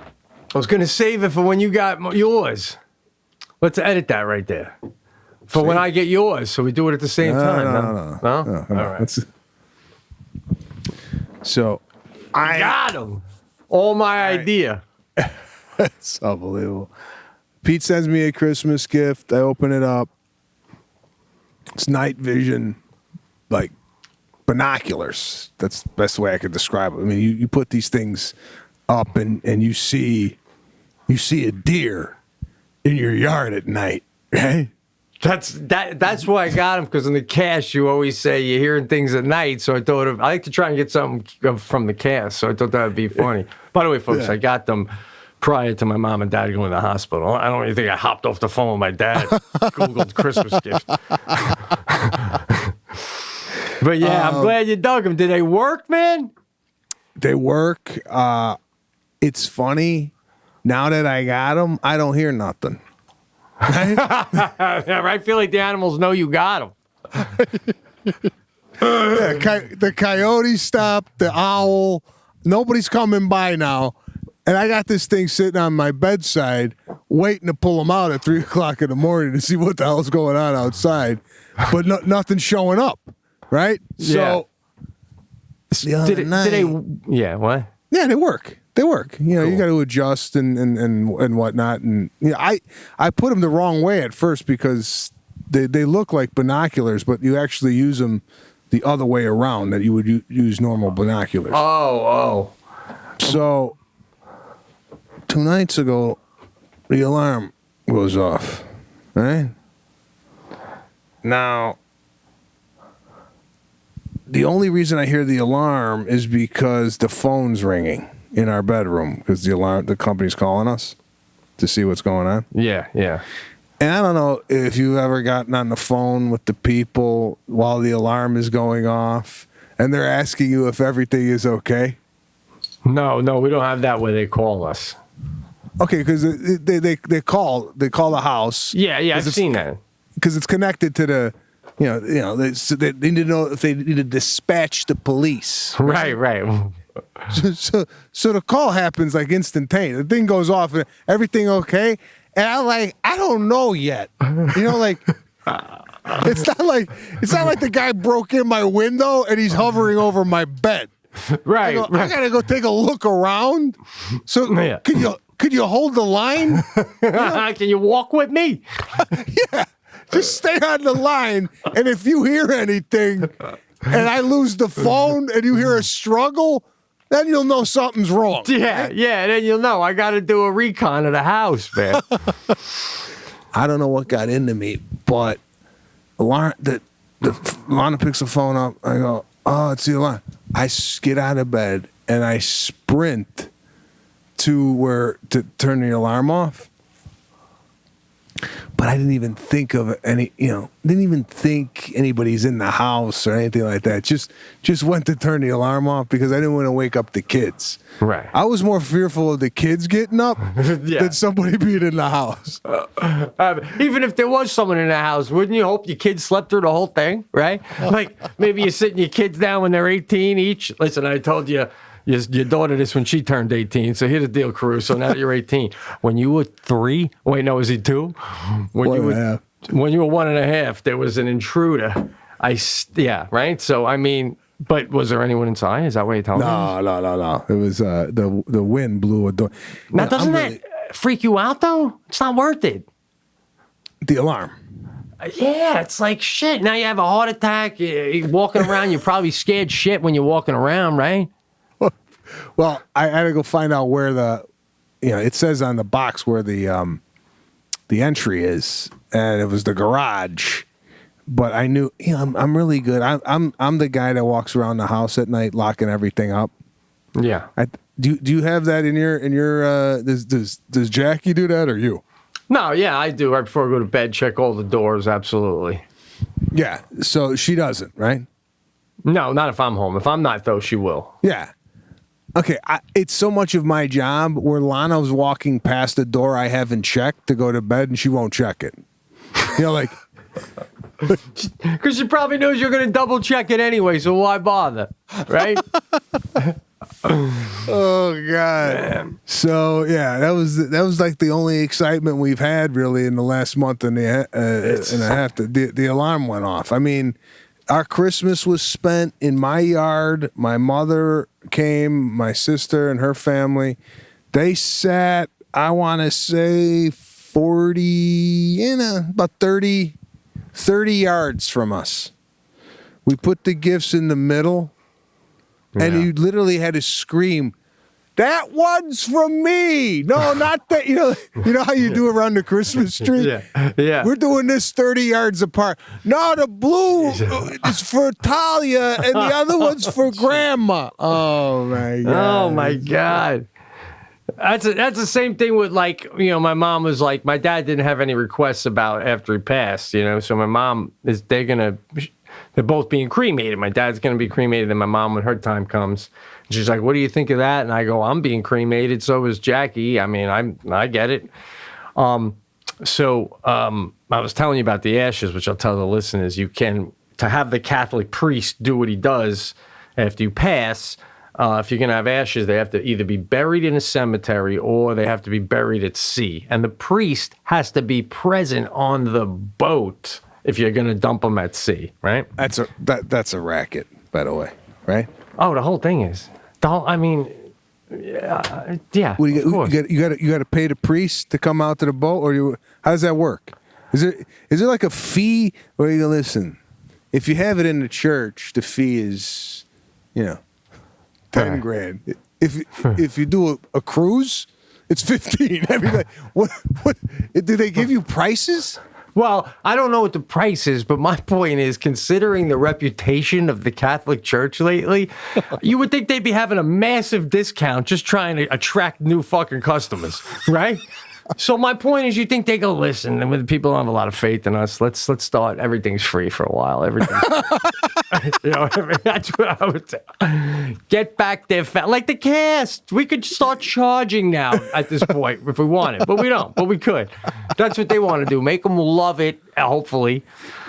I was going to save it for when you got yours. Let's edit that right there. For when I get yours, so we do it at the same time. No? All right. So, I got him. All my idea. It's unbelievable. Pete sends me a Christmas gift. I open it up. It's night vision, like binoculars. That's the best way I could describe it. I mean, you put these things up and you see a deer in your yard at night, right? That's why I got them, because in the cast you always say you're hearing things at night. So I thought I like to try and get something from the cast. So I thought that would be funny. By the way, folks, I got them prior to my mom and dad going to the hospital. I don't even think I hopped off the phone with my dad, Googled Christmas gift. But yeah, I'm glad you dug them. Did they work, man? They work. It's funny. Now that I got them, I don't hear nothing. Right? I feel like the animals know you got them. The coyote stopped, the owl. Nobody's coming by now. And I got this thing sitting on my bedside waiting to pull them out at 3 o'clock in the morning to see what the hell's going on outside. But nothing's showing up, right? So, the other night, what? Yeah, they work. They work. You know, cool. You got to adjust and whatnot. And you know, I put them the wrong way at first because they look like binoculars, but you actually use them the other way around that you would use normal binoculars. Oh. So 2 nights ago, the alarm goes off. Right? Now, the only reason I hear the alarm is because the phone's ringing in our bedroom because the company's calling us to see what's going on. Yeah. And I don't know if you've ever gotten on the phone with the people while the alarm is going off and they're asking you if everything is okay. No, we don't have that where they call us. Okay, because they call the house. Yeah, I've seen that. Because it's connected to the, they need to know if they need to dispatch the police. Right. So the call happens like instantaneous. The thing goes off and everything okay? And I'm like, I don't know yet. You know, like it's not like the guy broke in my window and he's hovering over my bed. Right. I gotta go take a look around. So yeah. Could you hold the line? Can you walk with me? Yeah. Just stay on the line, and if you hear anything and I lose the phone and you hear a struggle, then you'll know something's wrong. Yeah, then you'll know. I got to do a recon of the house, man. I don't know what got into me, but Lana picks the phone up. I go, oh, it's the alarm. I get out of bed, and I sprint to turn the alarm off. but I didn't even think of any, didn't even think anybody's in the house or anything like that. Just went to turn the alarm off because I didn't want to wake up the kids. Right. I was more fearful of the kids getting up than somebody being in the house. Even if there was someone in the house, wouldn't you hope your kids slept through the whole thing, right? Like maybe you're sitting your kids down when they're 18 each. Listen, I told you. Your daughter this when she turned 18. So here's the deal, Caruso. Now that you're 18, when you were 3, wait, no, was he 2? When you were 1.5, there was an intruder. Right. So I mean, but was there anyone inside? Is that what you're telling me? No. It was the wind blew a door. Now, doesn't that freak you out though? It's not worth it. The alarm. Yeah, it's like shit. Now you have a heart attack. You're walking around. You're probably scared shit when you're walking around, right? Well, I had to go find out where it says on the box where the entry is, and it was the garage. But I knew, I'm really good. I'm the guy that walks around the house at night locking everything up. Yeah. Do you have that in your does Jackie do that or you? No, yeah, I do. Right before I go to bed, check all the doors. Absolutely. Yeah. So she doesn't, right? No, not if I'm home. If I'm not, though, she will. Yeah. Okay, it's so much of my job where Lana's walking past the door I haven't checked to go to bed, and she won't check it. Like... Because she probably knows you're going to double check it anyway, so why bother, right? Oh, God. Man. So, yeah, that was like the only excitement we've had, really, in the last month and a half. The alarm went off. I mean... Our Christmas was spent in my yard. My mother came, my sister and her family. They sat, I want to say, about 30 yards from us. We put the gifts in the middle, and you literally had to scream, "That one's from me." No, not that. You know how you do around the Christmas tree? Yeah. We're doing this 30 yards apart. No, the blue is for Talia, and the other one's for Grandma. Oh, my God. Oh, my God. That's the same thing with, like, my mom was like, my dad didn't have any requests about after he passed, so my mom they're both being cremated. My dad's going to be cremated, and my mom, when her time comes, she's like, "What do you think of that?" And I go, "I'm being cremated. So is Jackie. I mean, I get it." So I was telling you about the ashes, which I'll tell the listeners. To have the Catholic priest do what he does after you pass. If you're going to have ashes, they have to either be buried in a cemetery or they have to be buried at sea. And the priest has to be present on the boat if you're going to dump them at sea, right? That's a racket, by the way, right? Oh, the whole thing is. Yeah. What, you got to pay the priest to come out to the boat, or how does that work? Is there like a fee where you go, listen? If you have it in the church, the fee is, $10,000. If you do a cruise, it's 15. I mean, like, what? Do they give you prices? Well, I don't know what the price is, but my point is, considering the reputation of the Catholic Church lately, you would think they'd be having a massive discount just trying to attract new fucking customers, right? So my point is, you think they go, listen, and when people don't have a lot of faith in us, let's start. Everything's free for a while. Everything's that's what I would say. Get back there, like the cast. We could start charging now at this point if we wanted, but we don't. But we could. That's what they want to do. Make them love it. Hopefully.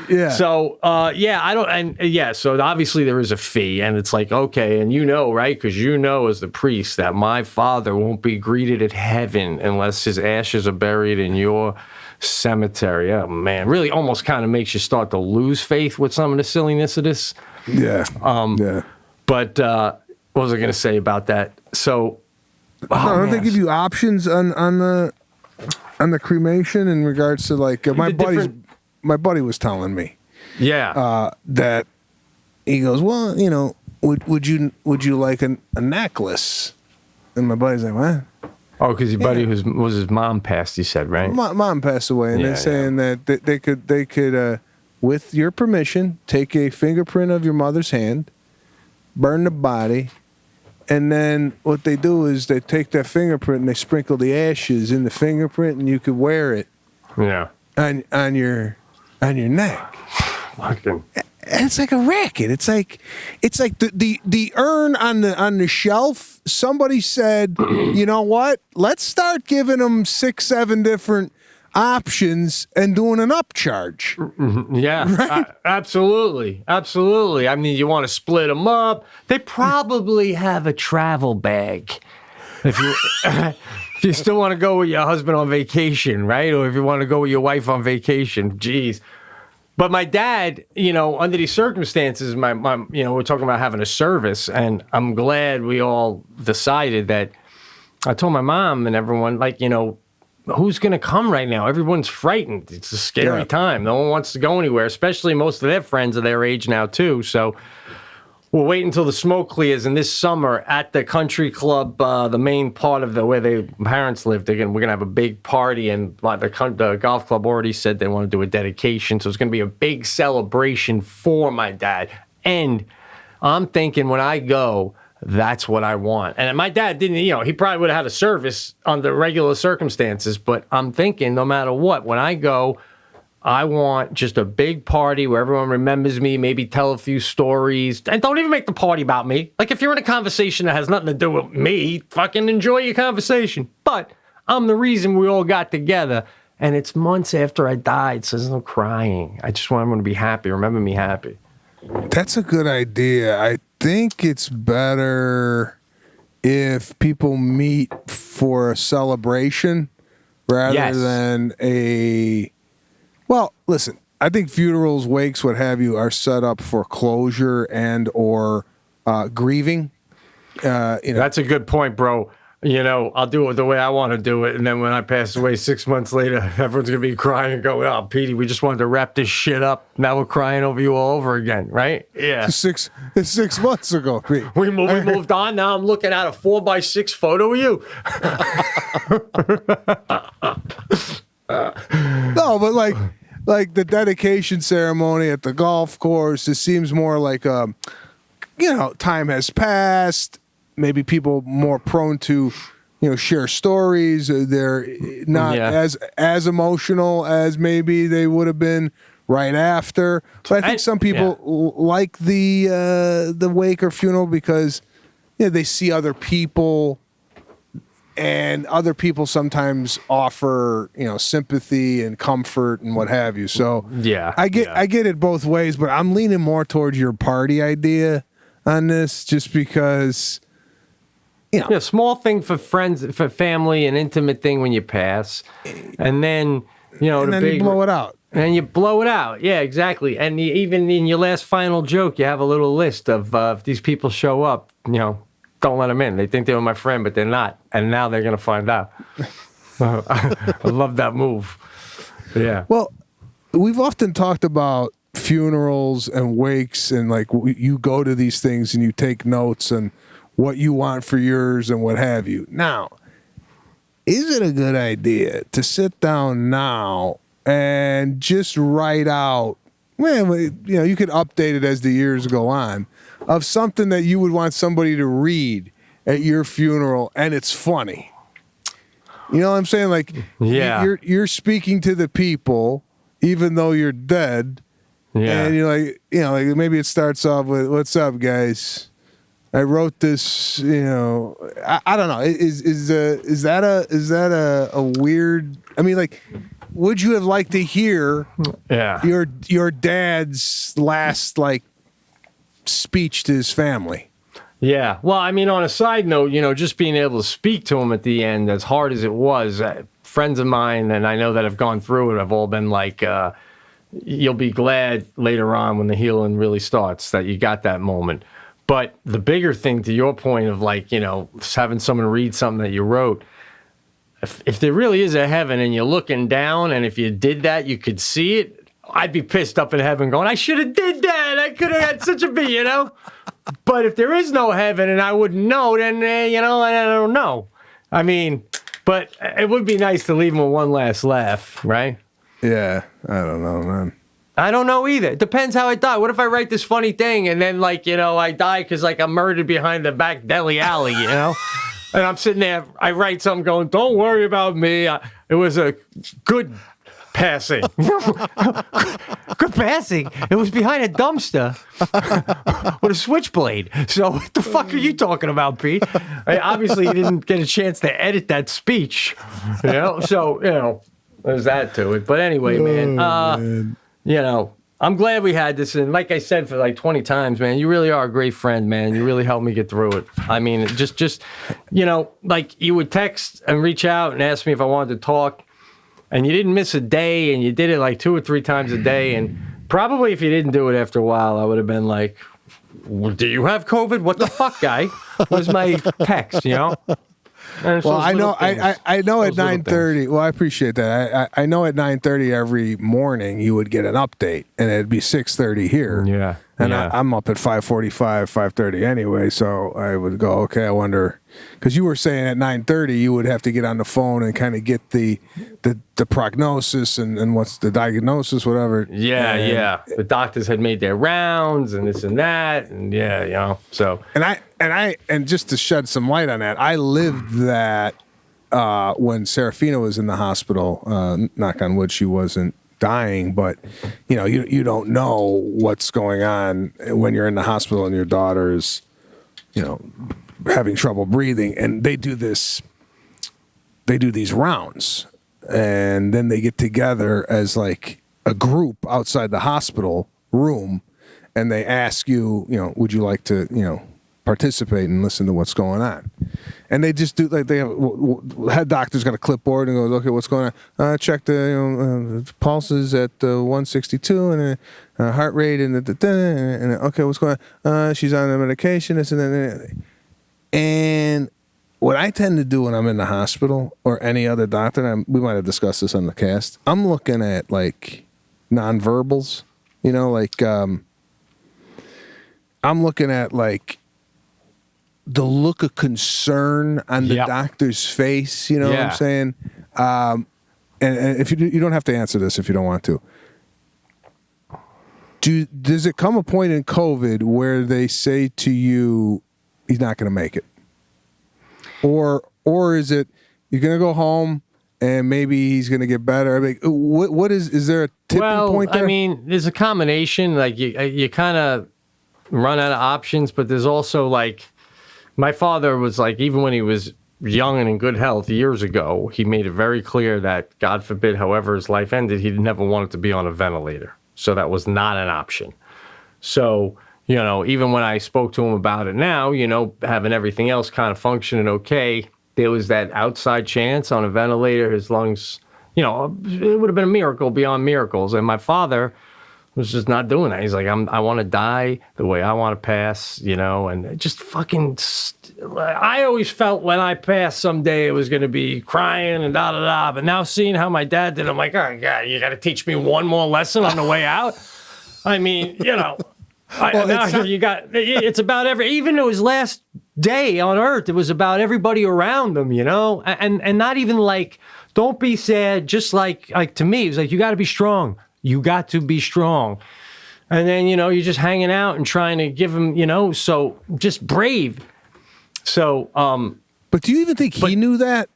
Yeah. So, I don't, and so obviously there is a fee, and it's like, okay, and right? Because as the priest that my father won't be greeted at heaven unless his ashes are buried in your cemetery. Oh, man, really almost kind of makes you start to lose faith with some of the silliness of this. Yeah. But what was I going to say about that? So, don't they give you options on the cremation in regards to, like, my buddy was telling me, that he goes, well, would you like a necklace? And my buddy's like, what? Oh, because your buddy was his mom passed, he said, right? Mom passed away, and they're saying that they could, with your permission, take a fingerprint of your mother's hand, burn the body, and then what they do is they take that fingerprint and they sprinkle the ashes in the fingerprint, and you could wear it. Yeah. on your neck. Fucking. And it's like a racket. It's like the urn on the shelf. Somebody said, you know what? Let's start giving them 6-7 different options and doing an upcharge. Yeah, Right? absolutely. I mean, you want to split them up. They probably have a travel bag. If you if you still want to go with your husband on vacation, right? Or if you want to go with your wife on vacation, geez. But my dad, under these circumstances, my we're talking about having a service, and I'm glad we all decided that. I told my mom and everyone, who's going to come right now? Everyone's frightened. It's a scary time. No one wants to go anywhere, especially most of their friends are their age now, too. So we'll wait until the smoke clears. And this summer at the country club, the main part of where their parents live, we're going to have a big party. And the golf club already said they want to do a dedication. So it's going to be a big celebration for my dad. And I'm thinking when I go, that's what I want. And my dad didn't, he probably would have had a service under regular circumstances. But I'm thinking no matter what, when I go, I want just a big party where everyone remembers me, maybe tell a few stories, and don't even make the party about me. Like, if you're in a conversation that has nothing to do with me, fucking enjoy your conversation. But I'm the reason we all got together, and it's months after I died, so there's no crying. I just want everyone to be happy, remember me happy. That's a good idea. I think it's better if people meet for a celebration rather than a... Well, listen, I think funerals, wakes, what have you, are set up for closure and or grieving. That's a good point, bro. I'll do it the way I want to do it, and then when I pass away 6 months later, everyone's going to be crying and going, oh, Petey, we just wanted to wrap this shit up. Now we're crying over you all over again, right? Yeah. It's 6 months ago, Pete. We moved on. Now I'm looking at a 4x6 photo of you. No, but like the dedication ceremony at the golf course, it seems more like, time has passed. Maybe people more prone to, share stories. They're not as emotional as maybe they would have been right after. But I think some people like the wake or funeral because they see other people. And other people sometimes offer, sympathy and comfort and what have you. So I get it both ways, but I'm leaning more towards your party idea on this, just because, small thing for friends, for family, an intimate thing when you pass, and then and then you blow it out. And you blow it out. Yeah, exactly. And even in your last final joke, you have a little list of if these people show up, don't let them in. They think they were my friend, but they're not. And now they're going to find out. I love that move. Yeah. Well, we've often talked about funerals and wakes, and you go to these things and you take notes and what you want for yours and what have you. Now, is it a good idea to sit down now and just write out, you could update it as the years go on, of something that you would want somebody to read at your funeral, and it's funny. You know what I'm saying? You're speaking to the people, even though you're dead. Yeah. And you're maybe it starts off with, "What's up, guys? I wrote this." I don't know. Is that a weird? I mean, would you have liked to hear your dad's last speech to his family? Yeah. Well, I mean, on a side note, just being able to speak to him at the end, as hard as it was, friends of mine, and I know that have gone through it, have all been like, you'll be glad later on when the healing really starts that you got that moment. But the bigger thing, to your point of having someone read something that you wrote, if there really is a heaven and you're looking down, and if you did that, you could see it, I'd be pissed up in heaven going, I should have did that. I could have had such a beat, But if there is no heaven and I wouldn't know, then, I don't know. I mean, but it would be nice to leave him with one last laugh, right? Yeah, I don't know, man. I don't know either. It depends how I die. What if I write this funny thing and then, I die because, I'm murdered behind the back deli alley, And I'm sitting there, I write something going, don't worry about me. It was a good passing. Good passing. It was behind a dumpster with a switchblade. So what the fuck are you talking about, Pete? Obviously, you didn't get a chance to edit that speech. So, there's that to it. But anyway, man, I'm glad we had this. And like I said for like 20 times, man, you really are a great friend, man. You really helped me get through it. I mean, just like you would text and reach out and ask me if I wanted to talk. And you didn't miss a day, and you did it like 2 or 3 times a day. And probably if you didn't do it after a while, I would have been like, do you have COVID? What the fuck, guy? Was my text, Well, I know at 9:30. Well, I appreciate that. I know at 9:30 every morning you would get an update, and it'd be 6:30 here. Yeah. And I'm up at 5:45, 5:30 anyway, so I would go, okay, I wonder, because you were saying at 9:30 you would have to get on the phone and kind of get the prognosis and what's the diagnosis, whatever. Yeah. The doctors had made their rounds and this and that, and so. And just to shed some light on that, I lived that when Serafina was in the hospital. Knock on wood, she wasn't dying, but you don't know what's going on when you're in the hospital and your daughter's having trouble breathing, and they do these rounds, and then they get together as like a group outside the hospital room, and they ask you, would you like to participate and listen to what's going on. And they just do, like, they have, head doctor's got a clipboard and goes, okay, what's going on? Check the pulses at 162 and heart rate and okay, what's going on? She's on the medication, this and that. And what I tend to do when I'm in the hospital or any other doctor, and we might have discussed this on the cast, I'm looking at like nonverbals, I'm looking at like the look of concern on the doctor's face, what I'm saying? And if you don't have to answer this if you don't want to. Does it come a point in COVID where they say to you, he's not going to make it? Or is it, you're going to go home and maybe he's going to get better? I mean, what is there a tipping point there? I mean, there's a combination. Like you kind of run out of options, but there's also like, my father was like, even when he was young and in good health years ago, he made it very clear that, God forbid, however his life ended, he never wanted to be on a ventilator. So that was not an option. So, even when I spoke to him about it now, having everything else kind of functioning okay, there was that outside chance on a ventilator, his lungs, it would have been a miracle beyond miracles. And my father was just not doing that. He's like, I want to die the way I want to pass, and just fucking, I always felt when I passed someday it was going to be crying and da-da-da, but now seeing how my dad did, I'm like, oh, God, you got to teach me one more lesson on the way out? I mean, it's about even though his last day on earth, it was about everybody around him, and not even like, don't be sad, just like to me, it was like, you got to be strong. You got to be strong. And then, you're just hanging out and trying to give him, so just brave. So, but do you even think he knew that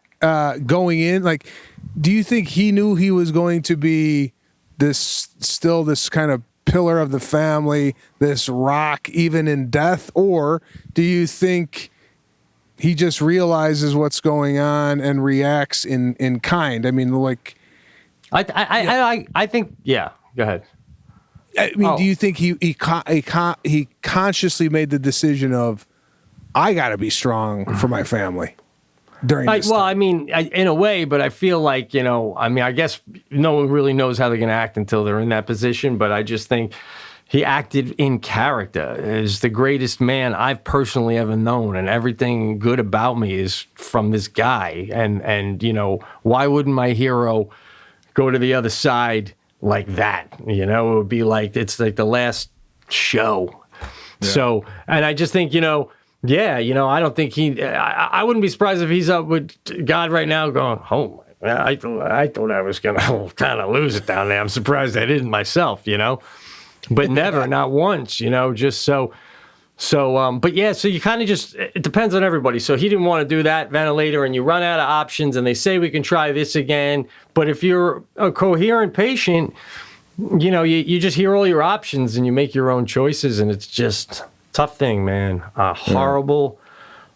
going in? Like, do you think he knew he was going to be this kind of pillar of the family, this rock, even in death? Or do you think he just realizes what's going on and reacts in kind? I mean, like, I think, yeah, go ahead. I mean, do you think he consciously made the decision of, I got to be strong for my family during this time? I mean, in a way, but I feel like, I guess no one really knows how they're going to act until they're in that position, but I just think he acted in character as the greatest man I've personally ever known, and everything good about me is from this guy. And why wouldn't my hero go to the other side like that? It would be like, it's like the last show. Yeah. So, and I just think, I don't think I wouldn't be surprised if he's up with God right now going, oh, I thought I was going to kind of lose it down there. I'm surprised I didn't myself, but never, not once, just so, So, but yeah, so you kind of just, it depends on everybody. So he didn't want to do that ventilator, and you run out of options, and they say we can try this again. But if you're a coherent patient, you know, you just hear all your options and you make your own choices, and it's just tough thing, man. A horrible,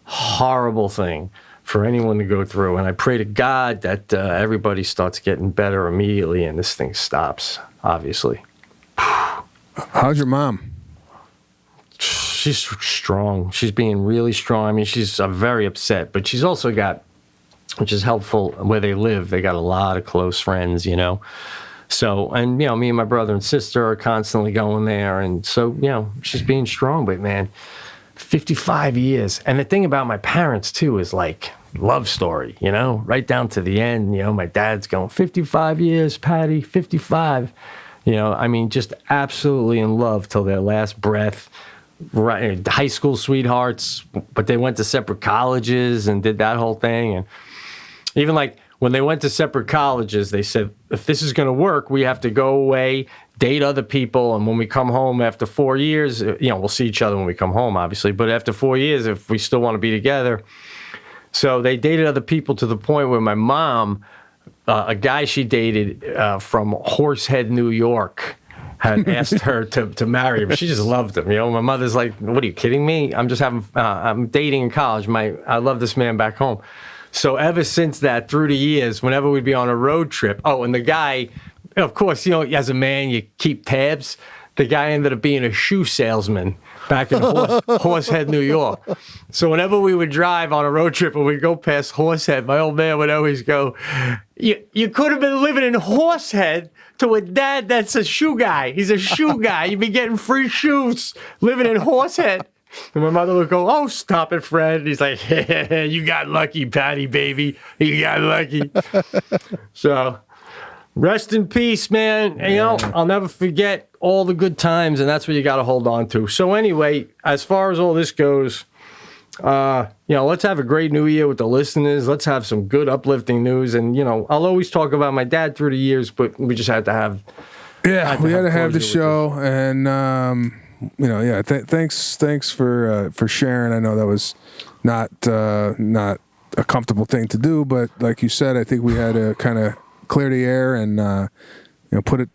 horrible thing for anyone to go through. And I pray to God that everybody starts getting better immediately and this thing stops, obviously. How's your mom? She's strong. She's being really strong. I mean, she's very upset, but she's also got, which is helpful where they live. They got a lot of close friends, you know. So, and, you know, me and my brother and sister are constantly going there. And so, you know, she's being strong. But, man, 55 years. And the thing about my parents, too, is like love story, you know, right down to the end. You know, my dad's going 55 years, Patty, 55. You know, I mean, just absolutely in love till their last breath. Right, high school sweethearts, but they went to separate colleges and did that whole thing. And even like when they went to separate colleges, they said, if this is going to work, we have to go away, date other people. And when we come home after 4 years, you know, we'll see each other when we come home, obviously. But after 4 years, if we still want to be together. So they dated other people to the point where my mom, a guy she dated from Horsehead, New York, had asked her to marry him. She just loved him. You know, my mother's like, what are you kidding me? I'm just I'm dating in college. I love this man back home. So ever since that, through the years, whenever we'd be on a road trip, and the guy, of course, you know, as a man, you keep tabs. The guy ended up being a shoe salesman back in Horsehead, New York. So whenever we would drive on a road trip and we'd go past Horsehead, my old man would always go, you could have been living in Horsehead to a dad that's a shoe guy. He's a shoe guy. You'd be getting free shoes living in Horsehead. And my mother would go, oh, stop it, Fred. And he's like, hey, you got lucky, Patty, baby. You got lucky. So rest in peace, man. And, you know, I'll never forget all the good times, and that's what you got to hold on to. So anyway, as far as all this goes, you know, let's have a great new year with the listeners. Let's have some good uplifting news. And, you know, I'll always talk about my dad through the years, but we just had to have. Yeah, we had to have the show. And, you know, yeah, thanks for sharing. I know that was not a comfortable thing to do, but like you said, I think we had to kind of clear the air and, you know, put it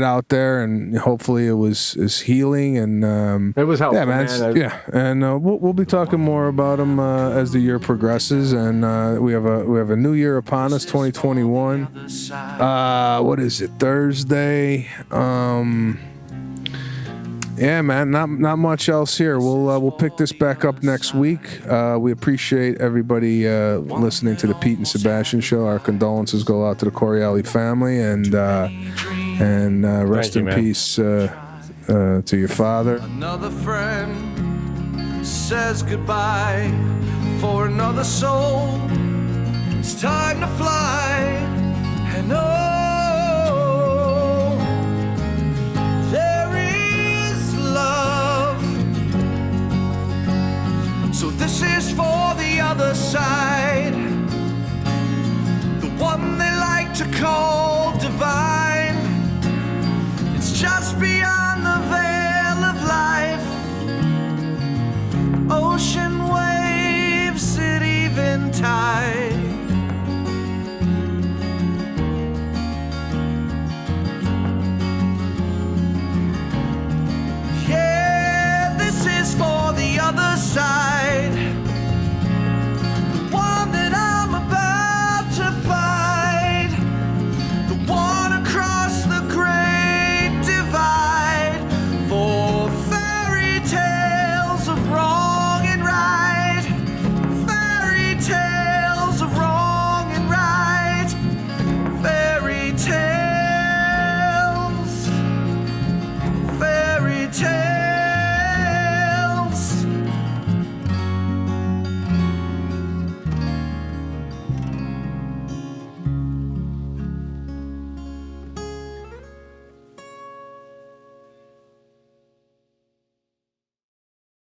out there, and hopefully it was healing, and it was helpful. Yeah, man. Yeah, and we'll be talking more about them as the year progresses, and we have a new year upon us, 2021. What is it? Thursday. Yeah, man. Not much else here. We'll pick this back up next week. We appreciate everybody listening to the Pete and Sebastian show. Our condolences go out to the Corielli family, and rest in peace to your father. Another friend says goodbye for another soul. It's time to fly, and there is love. So this is for the other side, the one they like to call